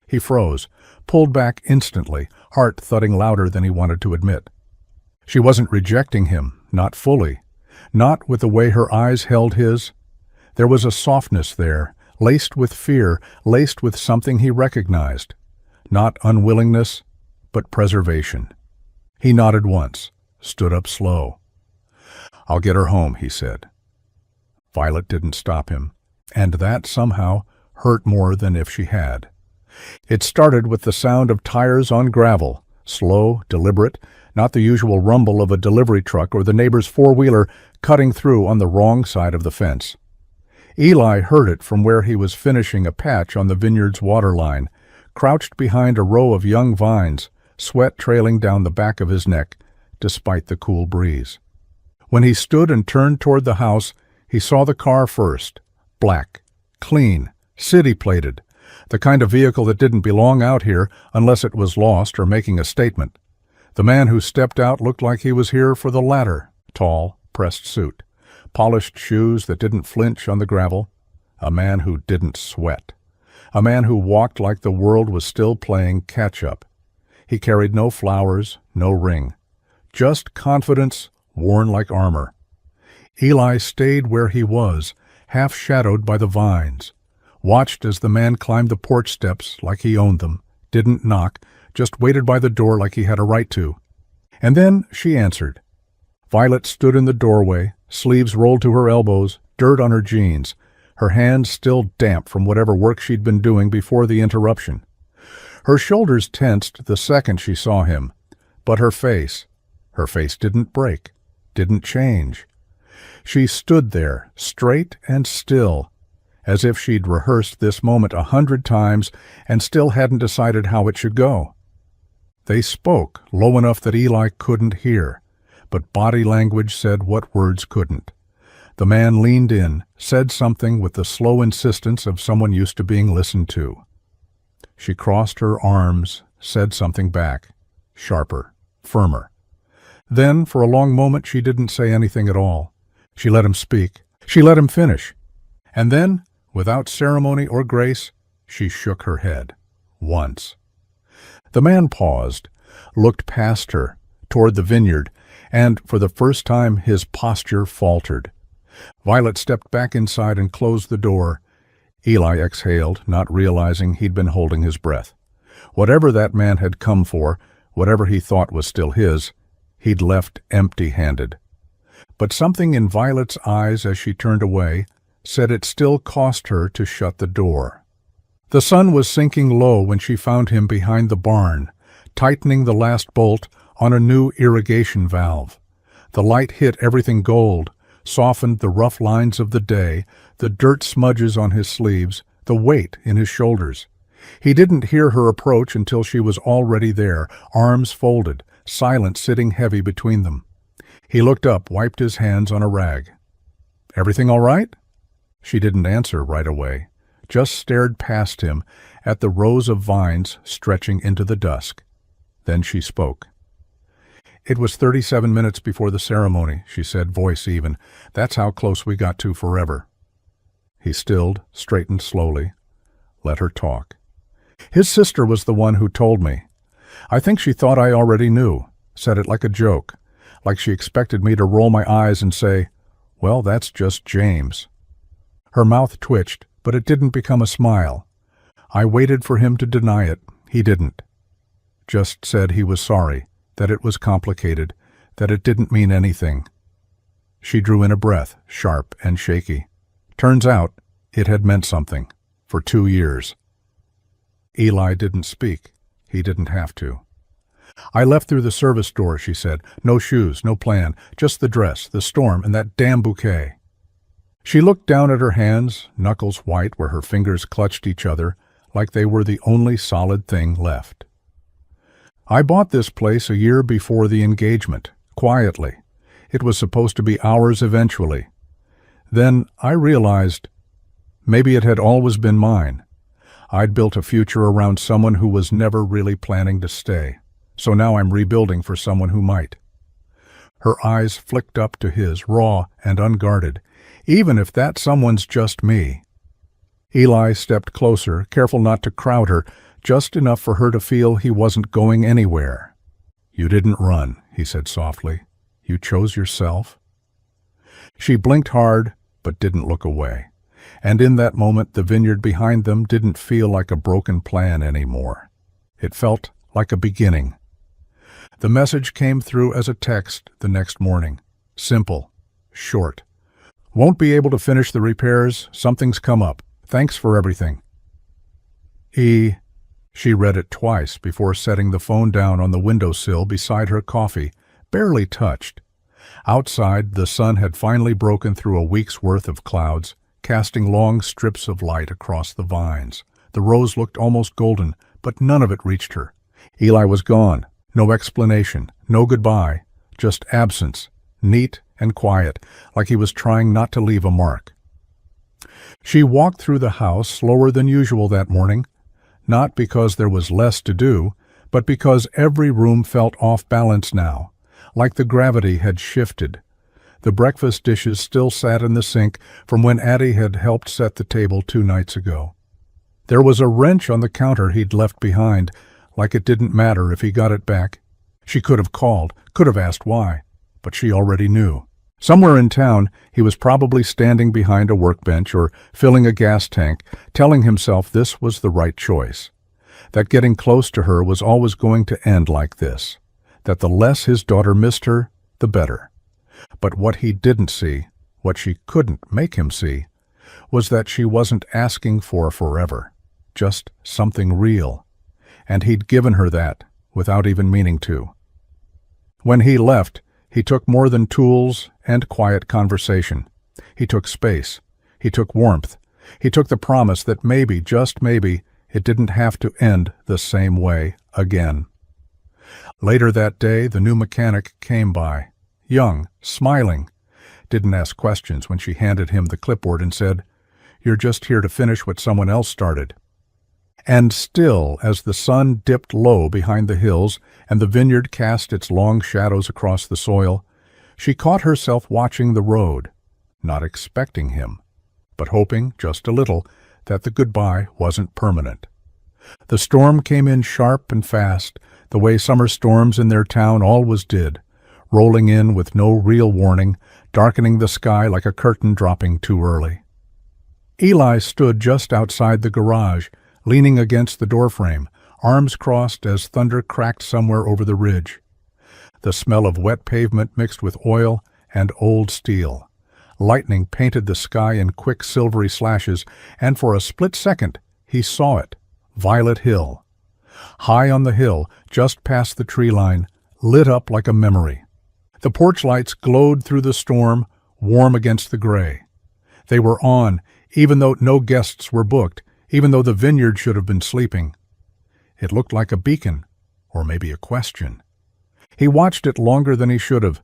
He froze, pulled back instantly, heart thudding louder than he wanted to admit. She wasn't rejecting him, not fully, not with the way her eyes held his. There was a softness there, laced with fear, laced with something he recognized. Not unwillingness, but preservation. He nodded once, stood up slow. "I'll get her home," he said. Violet didn't stop him, and that somehow hurt more than if she had. It started with the sound of tires on gravel, slow, deliberate, not the usual rumble of a delivery truck or the neighbor's four-wheeler cutting through on the wrong side of the fence. Eli heard it from where he was finishing a patch on the vineyard's water line, crouched behind a row of young vines, sweat trailing down the back of his neck, despite the cool breeze. When he stood and turned toward the house, he saw the car first, black, clean, city-plated, the kind of vehicle that didn't belong out here unless it was lost or making a statement. The man who stepped out looked like he was here for the latter, tall, pressed suit, polished shoes that didn't flinch on the gravel, a man who didn't sweat, a man who walked like the world was still playing catch-up. He carried no flowers, no ring, just confidence worn like armor. Eli stayed where he was, half shadowed by the vines, watched as the man climbed the porch steps like he owned them, didn't knock, just waited by the door like he had a right to. And then she answered. Violet stood in the doorway, sleeves rolled to her elbows, dirt on her jeans, her hands still damp from whatever work she'd been doing before the interruption. Her shoulders tensed the second she saw him, but her face didn't break, didn't change. She stood there, straight and still, as if she'd rehearsed this moment 100 times and still hadn't decided how it should go. They spoke, low enough that Eli couldn't hear, but body language said what words couldn't. The man leaned in, said something with the slow insistence of someone used to being listened to. She crossed her arms, said something back, sharper, firmer. Then, for a long moment, she didn't say anything at all. She let him speak. She let him finish. And then, without ceremony or grace, she shook her head. Once. The man paused, looked past her, toward the vineyard, and for the first time his posture faltered. Violet stepped back inside and closed the door. Eli exhaled, not realizing he'd been holding his breath. Whatever that man had come for, whatever he thought was still his, he'd left empty-handed. But something in Violet's eyes as she turned away said it still cost her to shut the door. The sun was sinking low when she found him behind the barn, tightening the last bolt on a new irrigation valve. The light hit everything gold, softened the rough lines of the day, the dirt smudges on his sleeves, the weight in his shoulders. He didn't hear her approach until she was already there, arms folded, silence sitting heavy between them. He looked up, wiped his hands on a rag. "Everything all right?" She didn't answer right away, just stared past him at the rows of vines stretching into the dusk. Then she spoke. "It was 37 minutes before the ceremony," she said, voice even. "That's how close we got to forever." He stilled, straightened slowly, let her talk. "His sister was the one who told me. I think she thought I already knew, said it like a joke, like she expected me to roll my eyes and say, 'Well, that's just James.'" Her mouth twitched, but it didn't become a smile. I waited for him to deny it. He didn't. Just said he was sorry, that it was complicated, that it didn't mean anything. She drew in a breath, sharp and shaky. Turns out, it had meant something, for 2 years. Eli didn't speak. He didn't have to. "I left through the service door," she said. "No shoes, no plan, just the dress, the storm, and that damn bouquet." She looked down at her hands, knuckles white where her fingers clutched each other, like they were the only solid thing left. I bought this place a year before the engagement, quietly. It was supposed to be ours eventually. Then I realized maybe it had always been mine. I'd built a future around someone who was never really planning to stay, so now I'm rebuilding for someone who might. Her eyes flicked up to his, raw and unguarded, even if that someone's just me. Eli stepped closer, careful not to crowd her, just enough for her to feel he wasn't going anywhere. "You didn't run," he said softly. "You chose yourself." She blinked hard, but didn't look away. And in that moment, the vineyard behind them didn't feel like a broken plan anymore. It felt like a beginning. The message came through as a text the next morning. Simple, short. "Won't be able to finish the repairs. Something's come up. Thanks for everything." She read it twice before setting the phone down on the windowsill beside her coffee, barely touched. Outside, the sun had finally broken through a week's worth of clouds, casting long strips of light across the vines. The rose looked almost golden, but none of it reached her. Eli was gone. No explanation, no goodbye, just absence, neat and quiet, like he was trying not to leave a mark. She walked through the house slower than usual that morning, not because there was less to do, but because every room felt off balance now, like the gravity had shifted. The breakfast dishes still sat in the sink from when Addie had helped set the table 2 nights ago. There was a wrench on the counter he'd left behind, like it didn't matter if he got it back. She could have called, could have asked why, but she already knew. Somewhere in town, he was probably standing behind a workbench or filling a gas tank, telling himself this was the right choice, that getting close to her was always going to end like this, that the less his daughter missed her, the better. But what he didn't see, what she couldn't make him see, was that she wasn't asking for forever, just something real, and he'd given her that without even meaning to. When he left, he took more than tools and quiet conversation. He took space. He took warmth. He took the promise that maybe, just maybe, it didn't have to end the same way again. Later that day, the new mechanic came by, young, smiling. Didn't ask questions when she handed him the clipboard and said, "You're just here to finish what someone else started." And still, as the sun dipped low behind the hills and the vineyard cast its long shadows across the soil, she caught herself watching the road, not expecting him, but hoping, just a little, that the goodbye wasn't permanent. The storm came in sharp and fast, the way summer storms in their town always did, rolling in with no real warning, darkening the sky like a curtain dropping too early. Eli stood just outside the garage, leaning against the doorframe, arms crossed as thunder cracked somewhere over the ridge. The smell of wet pavement mixed with oil and old steel. Lightning painted the sky in quick silvery slashes, and for a split second he saw it, Violet Hill. High on the hill, just past the tree line, lit up like a memory. The porch lights glowed through the storm, warm against the gray. They were on, even though no guests were booked, even though the vineyard should have been sleeping. It looked like a beacon, or maybe a question. He watched it longer than he should have.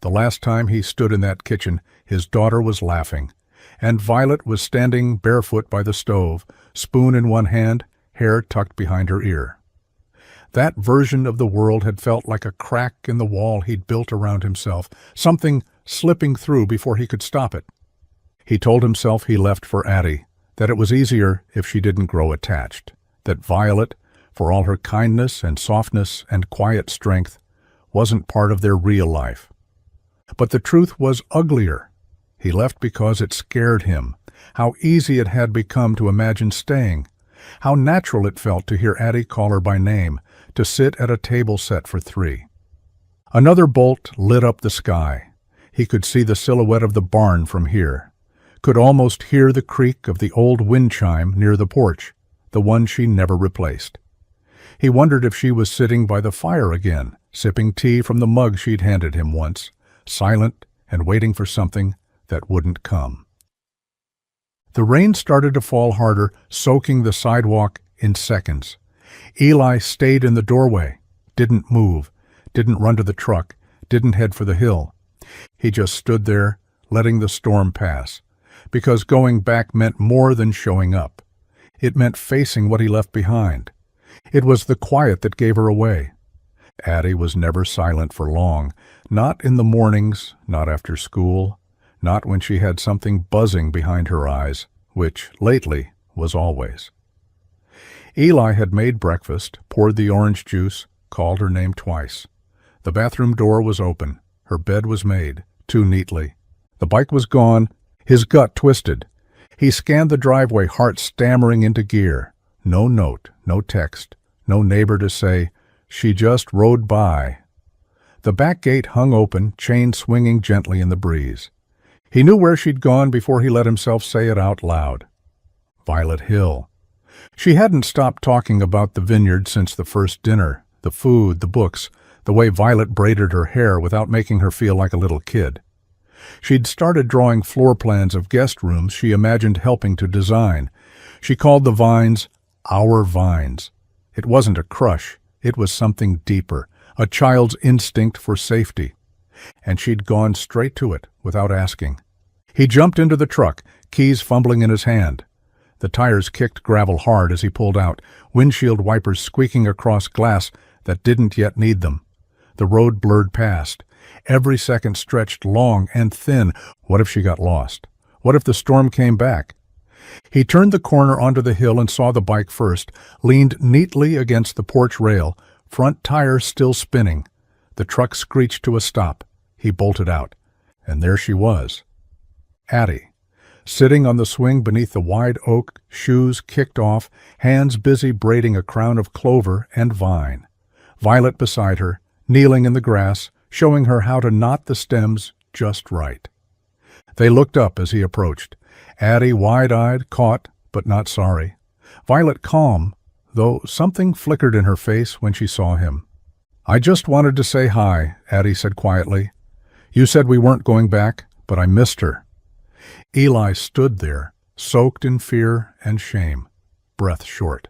The last time he stood in that kitchen, his daughter was laughing, and Violet was standing barefoot by the stove, spoon in one hand, hair tucked behind her ear. That version of the world had felt like a crack in the wall he'd built around himself, something slipping through before he could stop it. He told himself he left for Addie, that it was easier if she didn't grow attached, that Violet, for all her kindness and softness and quiet strength, wasn't part of their real life. But the truth was uglier. He left because it scared him, how easy it had become to imagine staying, how natural it felt to hear Addie call her by name, to sit at a table set for 3. Another bolt lit up the sky. He could see the silhouette of the barn from here, could almost hear the creak of the old wind chime near the porch, the one she never replaced. He wondered if she was sitting by the fire again, sipping tea from the mug she'd handed him once, silent and waiting for something that wouldn't come. The rain started to fall harder, soaking the sidewalk in seconds. Eli stayed in the doorway, didn't move, didn't run to the truck, didn't head for the hill. He just stood there, letting the storm pass, because going back meant more than showing up. It meant facing what he left behind. It was the quiet that gave her away. Addie was never silent for long, not in the mornings, not after school, not when she had something buzzing behind her eyes, which, lately, was always. Eli had made breakfast, poured the orange juice, called her name twice. The bathroom door was open. Her bed was made, too neatly. The bike was gone, his gut twisted. He scanned the driveway, heart stammering into gear. No note, no text, no neighbor to say, "She just rode by." The back gate hung open, chain swinging gently in the breeze. He knew where she'd gone before he let himself say it out loud. Violet Hill. She hadn't stopped talking about the vineyard since the first dinner, the food, the books, the way Violet braided her hair without making her feel like a little kid. She'd started drawing floor plans of guest rooms she imagined helping to design. She called the vines "our vines." It wasn't a crush, it was something deeper, a child's instinct for safety. And she'd gone straight to it, without asking. He jumped into the truck, keys fumbling in his hand. The tires kicked gravel hard as he pulled out, windshield wipers squeaking across glass that didn't yet need them. The road blurred past. Every second stretched long and thin. What if she got lost? What if the storm came back? He turned the corner onto the hill and saw the bike first, leaned neatly against the porch rail, front tire still spinning. The truck screeched to a stop. He bolted out. And there she was. Addie, sitting on the swing beneath the wide oak, shoes kicked off, hands busy braiding a crown of clover and vine. Violet beside her, kneeling in the grass, showing her how to knot the stems just right. They looked up as he approached. Addie wide-eyed, caught, but not sorry. Violet calm, though something flickered in her face when she saw him. "I just wanted to say hi," Addie said quietly. "You said we weren't going back, but I missed her." Eli stood there, soaked in fear and shame, breath short.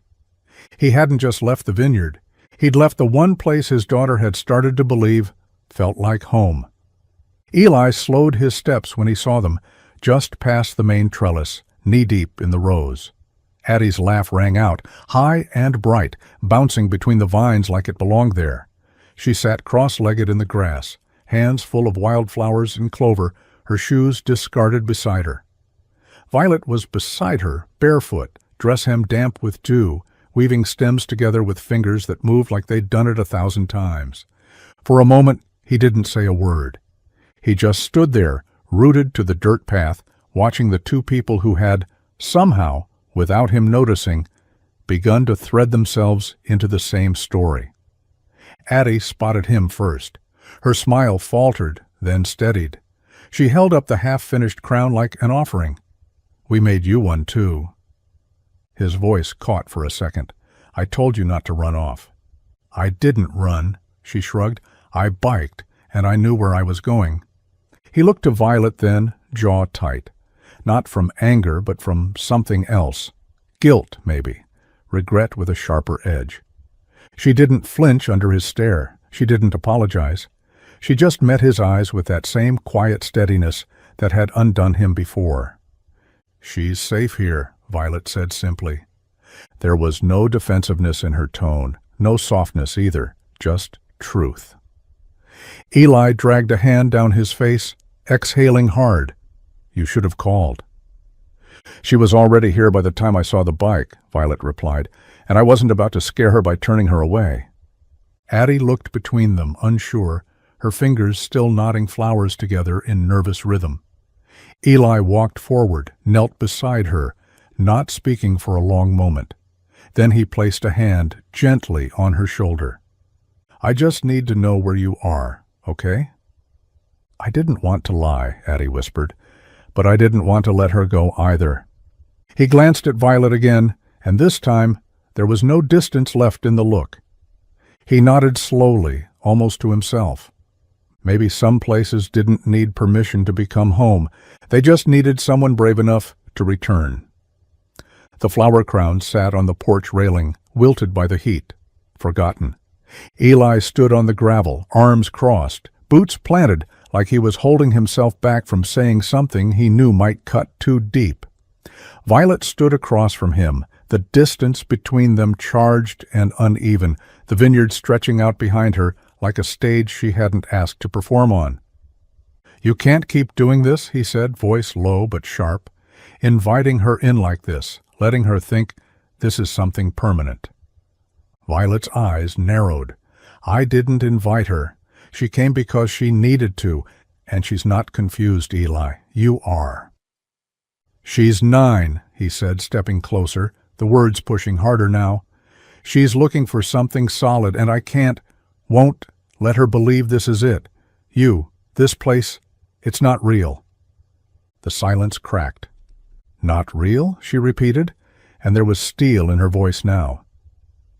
He hadn't just left the vineyard. He'd left the one place his daughter had started to believe felt like home. Eli slowed his steps when he saw them, just past the main trellis, knee-deep in the rows. Addie's laugh rang out, high and bright, bouncing between the vines like it belonged there. She sat cross-legged in the grass, hands full of wildflowers and clover, her shoes discarded beside her. Violet was beside her, barefoot, dress hem damp with dew, weaving stems together with fingers that moved like they'd done it 1,000 times. For a moment, he didn't say a word. He just stood there, rooted to the dirt path, watching the two people who had, somehow, without him noticing, begun to thread themselves into the same story. Addie spotted him first. Her smile faltered, then steadied. She held up the half-finished crown like an offering. "We made you one, too." His voice caught for a second. "I told you not to run off." "I didn't run," she shrugged. "I biked, and I knew where I was going." He looked to Violet then, jaw tight. Not from anger, but from something else. Guilt, maybe. Regret with a sharper edge. She didn't flinch under his stare. She didn't apologize. She just met his eyes with that same quiet steadiness that had undone him before. "She's safe here," Violet said simply. There was no defensiveness in her tone, no softness either, just truth. Eli dragged a hand down his face, exhaling hard. "You should have called." "She was already here by the time I saw the bike," Violet replied, "and I wasn't about to scare her by turning her away." Addie looked between them, unsure, her fingers still knotting flowers together in nervous rhythm. Eli walked forward, knelt beside her, not speaking for a long moment. Then he placed a hand gently on her shoulder. "I just need to know where you are, okay?" "I didn't want to lie," Addie whispered, "but I didn't want to let her go either." He glanced at Violet again, and this time there was no distance left in the look. He nodded slowly, almost to himself. Maybe some places didn't need permission to become home. They just needed someone brave enough to return. The flower crown sat on the porch railing, wilted by the heat, forgotten. Eli stood on the gravel, arms crossed, boots planted, like he was holding himself back from saying something he knew might cut too deep. Violet stood across from him, the distance between them charged and uneven, the vineyard stretching out behind her like a stage she hadn't asked to perform on. "You can't keep doing this," he said, voice low but sharp, inviting her in like this, letting her think this is something permanent. Violet's eyes narrowed. "I didn't invite her. She came because she needed to, and she's not confused, Eli. You are." "She's 9, he said, stepping closer, the words pushing harder now. "She's looking for something solid, and I won't let her believe this is it. This place, it's not real." The silence cracked. "Not real?" she repeated, and there was steel in her voice now.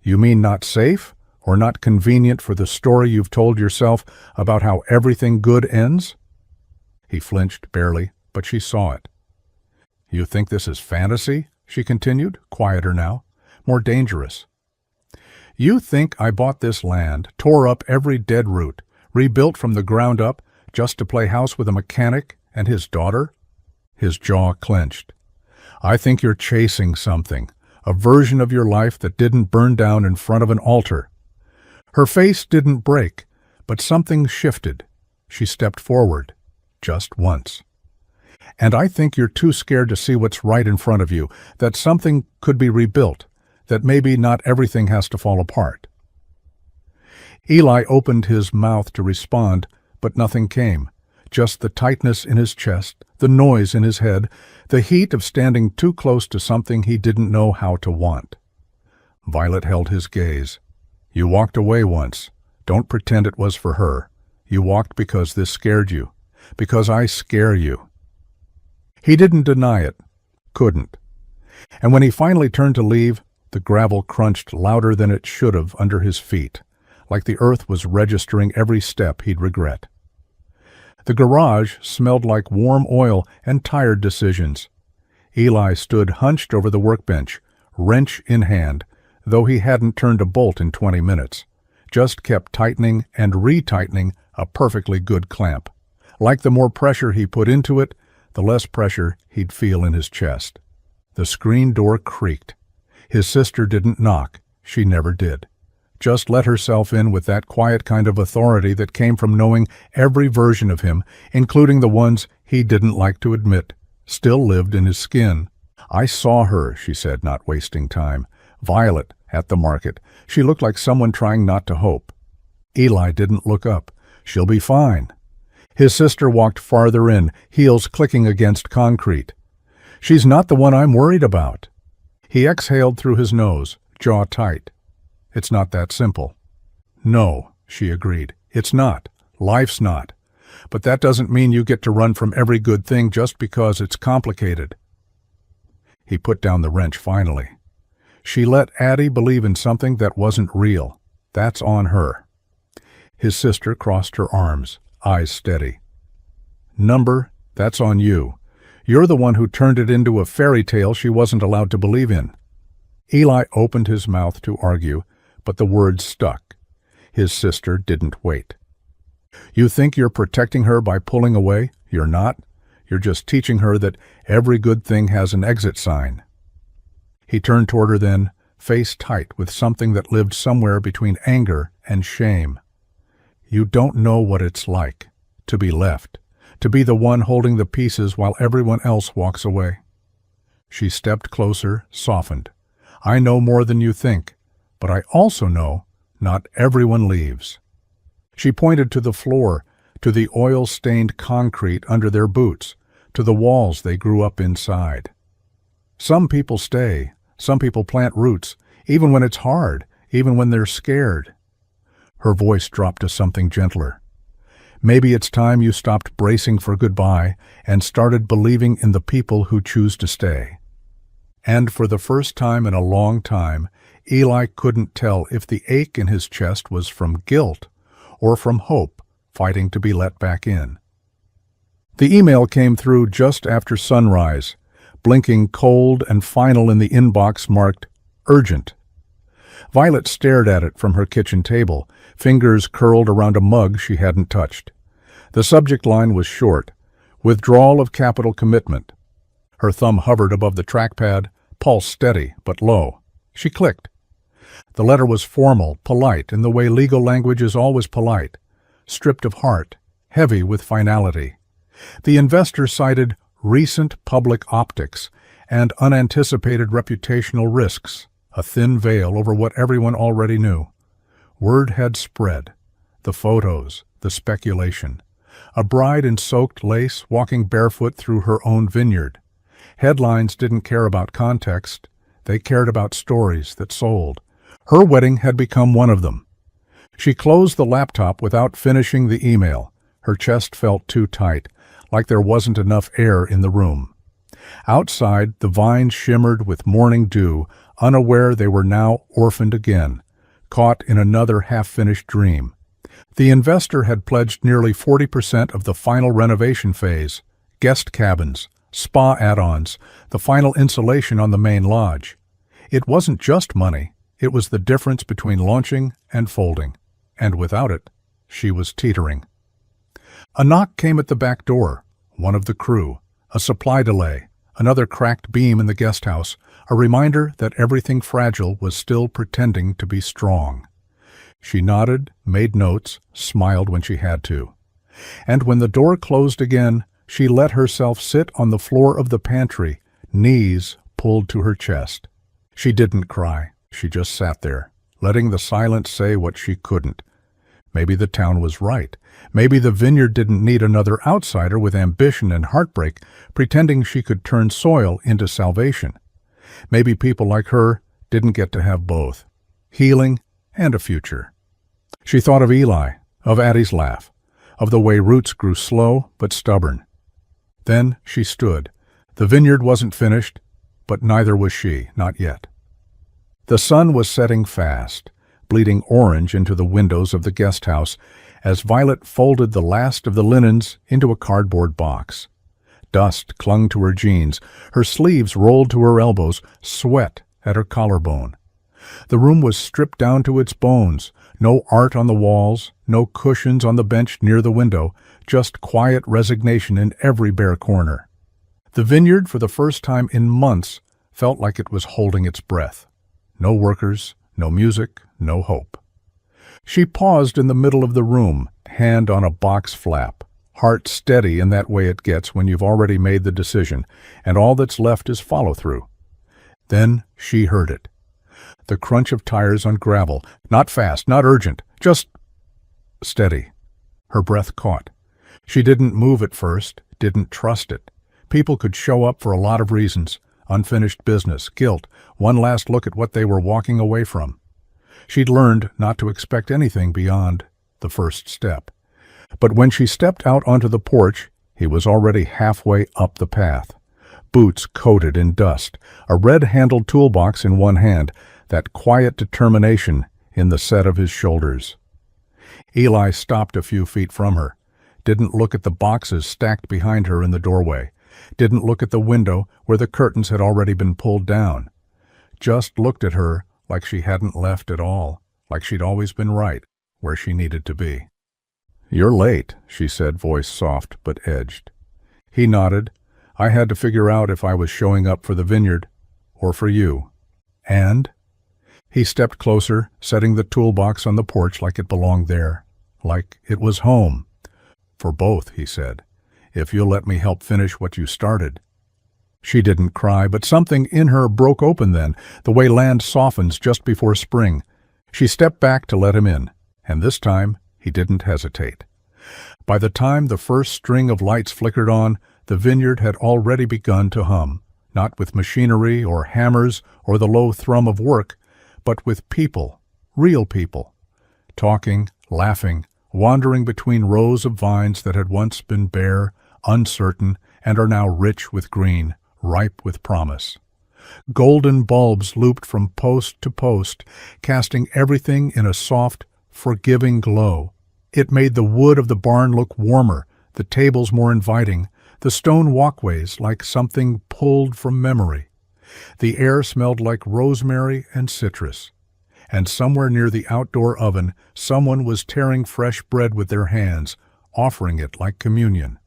"You mean not safe, or not convenient for the story you've told yourself about how everything good ends?" He flinched barely, but she saw it. "You think this is fantasy?" she continued, quieter now, more dangerous. "You think I bought this land, tore up every dead root, rebuilt from the ground up, just to play house with a mechanic and his daughter?" His jaw clenched. "I think you're chasing something, a version of your life that didn't burn down in front of an altar." Her face didn't break, but something shifted. She stepped forward, just once. "And I think you're too scared to see what's right in front of you, that something could be rebuilt, that maybe not everything has to fall apart." Eli opened his mouth to respond, but nothing came, just the tightness in his chest, the noise in his head, the heat of standing too close to something he didn't know how to want. Violet held his gaze. "You walked away once. Don't pretend it was for her. You walked because this scared you, because I scare you." He didn't deny it, couldn't. And when he finally turned to leave, the gravel crunched louder than it should have under his feet, like the earth was registering every step he'd regret. The garage smelled like warm oil and tired decisions. Eli stood hunched over the workbench, wrench in hand, though he hadn't turned a bolt in 20 minutes, just kept tightening and retightening a perfectly good clamp. Like the more pressure he put into it, the less pressure he'd feel in his chest. The screen door creaked. His sister didn't knock. She never did. Just let herself in with that quiet kind of authority that came from knowing every version of him, including the ones he didn't like to admit, still lived in his skin. "I saw her," she said, not wasting time. "Violet, at the market. She looked like someone trying not to hope." Eli didn't look up. "She'll be fine." His sister walked farther in, heels clicking against concrete. "She's not the one I'm worried about." He exhaled through his nose, jaw tight. "It's not that simple." "No," she agreed. "It's not. Life's not. But that doesn't mean you get to run from every good thing just because it's complicated." He put down the wrench finally. She let Addie believe in something that wasn't real. That's on her. His sister crossed her arms, eyes steady. That's on you. You're the one who turned it into a fairy tale she wasn't allowed to believe in." Eli opened his mouth to argue, but the words stuck. His sister didn't wait. "You think you're protecting her by pulling away? You're not. You're just teaching her that every good thing has an exit sign." He turned toward her then, face tight with something that lived somewhere between anger and shame. "You don't know what it's like to be left, to be the one holding the pieces while everyone else walks away." She stepped closer, softened. "I know more than you think, but I also know not everyone leaves." She pointed to the floor, to the oil-stained concrete under their boots, to the walls they grew up inside. "Some people stay. Some people plant roots, even when it's hard, even when they're scared." Her voice dropped to something gentler. "Maybe it's time you stopped bracing for goodbye and started believing in the people who choose to stay." And for the first time in a long time, Eli couldn't tell if the ache in his chest was from guilt or from hope fighting to be let back in. The email came through just after sunrise, blinking cold and final in the inbox marked urgent. Violet stared at it from her kitchen table, fingers curled around a mug she hadn't touched. The subject line was short, withdrawal of capital commitment. Her thumb hovered above the trackpad, pulse steady but low. She clicked. The letter was formal, polite, in the way legal language is always polite, stripped of heart, heavy with finality. The investor cited recent public optics and unanticipated reputational risks, a thin veil over what everyone already knew. Word had spread. The photos, the speculation. A bride in soaked lace walking barefoot through her own vineyard. Headlines didn't care about context. They cared about stories that sold. Her wedding had become one of them. She closed the laptop without finishing the email. Her chest felt too tight, like there wasn't enough air in the room. Outside, the vines shimmered with morning dew, unaware they were now orphaned again, caught in another half-finished dream. The investor had pledged nearly 40% of the final renovation phase, guest cabins, spa add-ons, the final insulation on the main lodge. It wasn't just money, it was the difference between launching and folding, and without it, she was teetering. A knock came at the back door, one of the crew, a supply delay, another cracked beam in the guest house, a reminder that everything fragile was still pretending to be strong. She nodded, made notes, smiled when she had to. And when the door closed again, she let herself sit on the floor of the pantry, knees pulled to her chest. She didn't cry. She just sat there, letting the silence say what she couldn't. Maybe the town was right. Maybe the vineyard didn't need another outsider with ambition and heartbreak, pretending she could turn soil into salvation. Maybe people like her didn't get to have both, healing and a future. She thought of Eli, of Addie's laugh, of the way roots grew slow but stubborn. Then she stood. The vineyard wasn't finished, but neither was she, not yet. The sun was setting fast, bleeding orange into the windows of the guest house as Violet folded the last of the linens into a cardboard box. Dust clung to her jeans, her sleeves rolled to her elbows, sweat at her collarbone. The room was stripped down to its bones, no art on the walls, no cushions on the bench near the window, just quiet resignation in every bare corner. The vineyard, for the first time in months, felt like it was holding its breath. No workers, no music, no hope. She paused in the middle of the room, hand on a box flap, heart steady in that way it gets when you've already made the decision, and all that's left is follow-through. Then she heard it. The crunch of tires on gravel, not fast, not urgent, just steady. Her breath caught. She didn't move at first, didn't trust it. People could show up for a lot of reasons. Unfinished business, guilt, one last look at what they were walking away from. She'd learned not to expect anything beyond the first step. But when she stepped out onto the porch, he was already halfway up the path. Boots coated in dust, a red-handled toolbox in one hand, that quiet determination in the set of his shoulders. Eli stopped a few feet from her, didn't look at the boxes stacked behind her in the doorway, didn't look at the window where the curtains had already been pulled down. Just looked at her like she hadn't left at all, like she'd always been right where she needed to be. "You're late," she said, voice soft but edged. He nodded. "I had to figure out if I was showing up for the vineyard or for you." "And?" He stepped closer, setting the toolbox on the porch like it belonged there, like it was home. "For both," he said, "if you'll let me help finish what you started." She didn't cry, but something in her broke open then, the way land softens just before spring. She stepped back to let him in, and this time he didn't hesitate. By the time the first string of lights flickered on, the vineyard had already begun to hum, not with machinery or hammers or the low thrum of work, but with people, real people, talking, laughing, wandering between rows of vines that had once been bare, uncertain, and are now rich with green, ripe with promise. Golden bulbs looped from post to post, casting everything in a soft, forgiving glow. It made the wood of the barn look warmer, the tables more inviting, The stone walkways like something pulled from memory. The air smelled like rosemary and citrus. And somewhere near the outdoor oven, someone was tearing fresh bread with their hands, offering it like communion.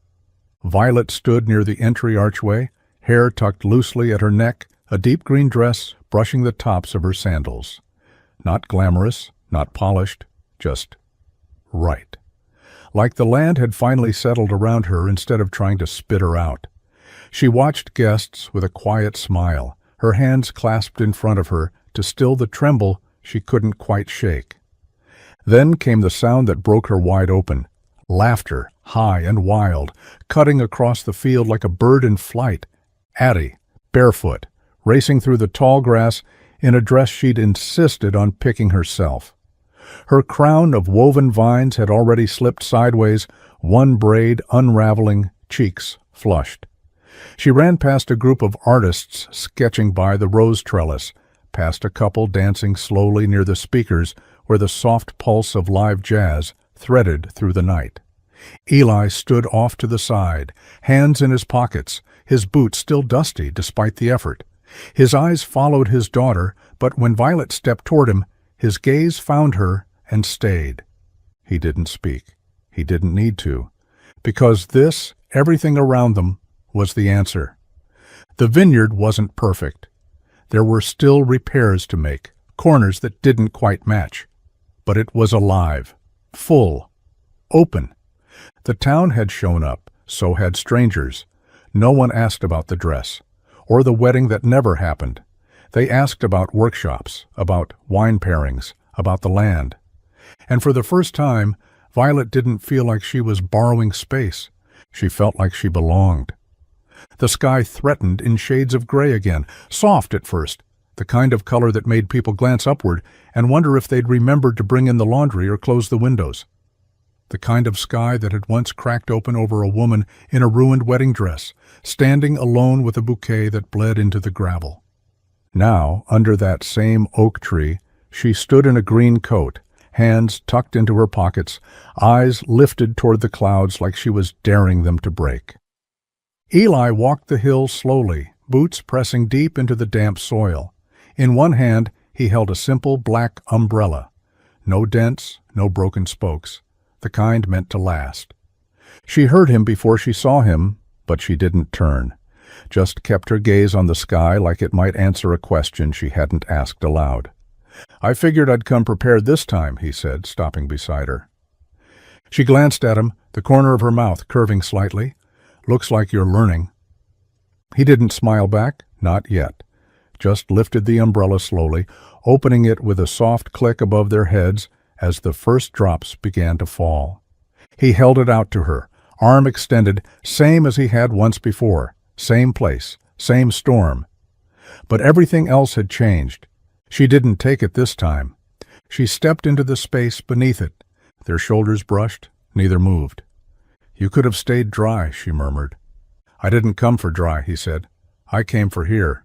Violet stood near the entry archway, hair tucked loosely at her neck, a deep green dress brushing the tops of her sandals. Not glamorous, not polished, just right. Like the land had finally settled around her instead of trying to spit her out. She watched guests with a quiet smile, her hands clasped in front of her to still the tremble she couldn't quite shake. Then came the sound that broke her wide open. Laughter, high and wild, cutting across the field like a bird in flight. Addie, barefoot, racing through the tall grass in a dress she'd insisted on picking herself. Her crown of woven vines had already slipped sideways, one braid unraveling, cheeks flushed. She ran past a group of artists sketching by the rose trellis, past a couple dancing slowly near the speakers where the soft pulse of live jazz threaded through the night. Eli stood off to the side, hands in his pockets, his boots still dusty despite the effort. His eyes followed his daughter, but when Violet stepped toward him, his gaze found her and stayed. He didn't speak. He didn't need to. Because this, everything around them, was the answer. The vineyard wasn't perfect. There were still repairs to make, corners that didn't quite match. But it was alive, full, open. The town had shown up, so had strangers. No one asked about the dress, or the wedding that never happened. They asked about workshops, about wine pairings, about the land. And for the first time, Violet didn't feel like she was borrowing space. She felt like she belonged. The sky threatened in shades of gray again, soft at first, the kind of color that made people glance upward and wonder if they'd remembered to bring in the laundry or close the windows. The kind of sky that had once cracked open over a woman in a ruined wedding dress, standing alone with a bouquet that bled into the gravel. Now, under that same oak tree, she stood in a green coat, hands tucked into her pockets, eyes lifted toward the clouds like she was daring them to break. Eli walked the hill slowly, boots pressing deep into the damp soil. In one hand, he held a simple black umbrella. No dents, no broken spokes, the kind meant to last. She heard him before she saw him, but she didn't turn, just kept her gaze on the sky like it might answer a question she hadn't asked aloud. "I figured I'd come prepared this time," he said, stopping beside her. She glanced at him, the corner of her mouth curving slightly. "Looks like you're learning." He didn't smile back, not yet, just lifted the umbrella slowly, opening it with a soft click above their heads as the first drops began to fall. He held it out to her, arm extended, same as he had once before, same place, same storm. But everything else had changed. She didn't take it this time. She stepped into the space beneath it. Their shoulders brushed, neither moved. "You could have stayed dry," she murmured. "I didn't come for dry," he said. "I came for here."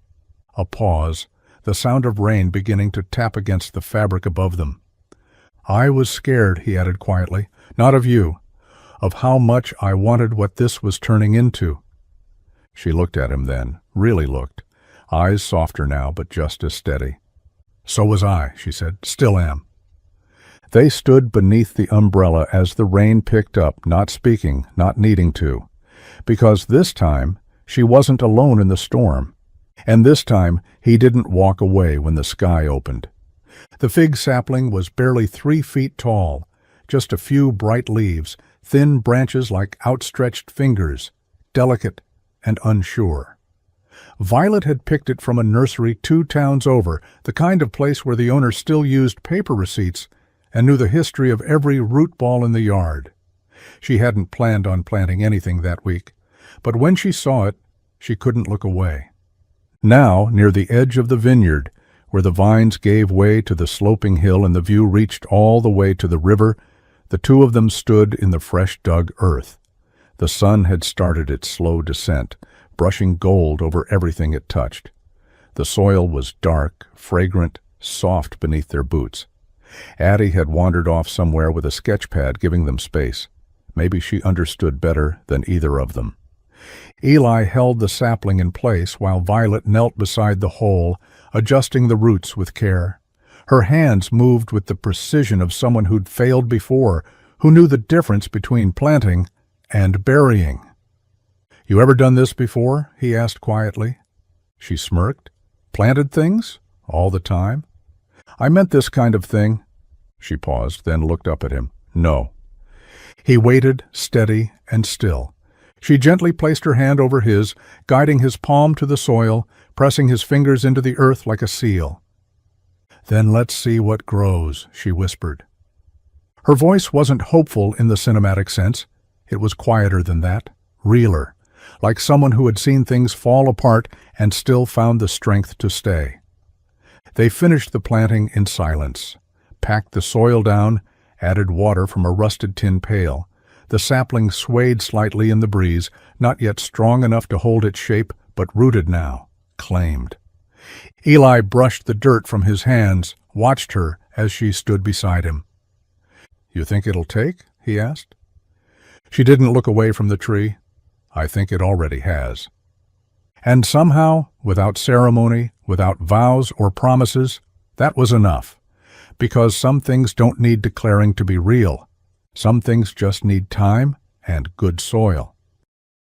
A pause, the sound of rain beginning to tap against the fabric above them. "I was scared," he added quietly, "not of you, of how much I wanted what this was turning into." She looked at him then, really looked, eyes softer now, but just as steady. "So was I," she said, "still am." They stood beneath the umbrella as the rain picked up, not speaking, not needing to. Because this time, she wasn't alone in the storm. And this time, he didn't walk away when the sky opened. The fig sapling was barely 3 feet tall, just a few bright leaves, thin branches like outstretched fingers, delicate and unsure. Violet had picked it from a nursery 2 towns over, the kind of place where the owner still used paper receipts and knew the history of every root ball in the yard. She hadn't planned on planting anything that week, but when she saw it, she couldn't look away. Now, near the edge of the vineyard, where the vines gave way to the sloping hill and the view reached all the way to the river, the two of them stood in the fresh-dug earth. The sun had started its slow descent, brushing gold over everything it touched. The soil was dark, fragrant, soft beneath their boots. Addie had wandered off somewhere with a sketch pad giving them space. Maybe she understood better than either of them. Eli held the sapling in place while Violet knelt beside the hole, adjusting the roots with care. Her hands moved with the precision of someone who'd failed before, who knew the difference between planting and burying. "You ever done this before?" he asked quietly. She smirked. "Planted things? All the time?" "I meant this kind of thing." She paused, then looked up at him. "No." He waited, steady and still. She gently placed her hand over his, guiding his palm to the soil, pressing his fingers into the earth like a seal. "Then let's see what grows," she whispered. Her voice wasn't hopeful in the cinematic sense. It was quieter than that, realer, like someone who had seen things fall apart and still found the strength to stay. They finished the planting in silence, packed the soil down, added water from a rusted tin pail. The sapling swayed slightly in the breeze, not yet strong enough to hold its shape, but rooted now, claimed. Eli brushed the dirt from his hands, watched her as she stood beside him. "You think it'll take?" he asked. She didn't look away from the tree. "I think it already has." And somehow, without ceremony, without vows or promises, that was enough. Because some things don't need declaring to be real. Some things just need time and good soil.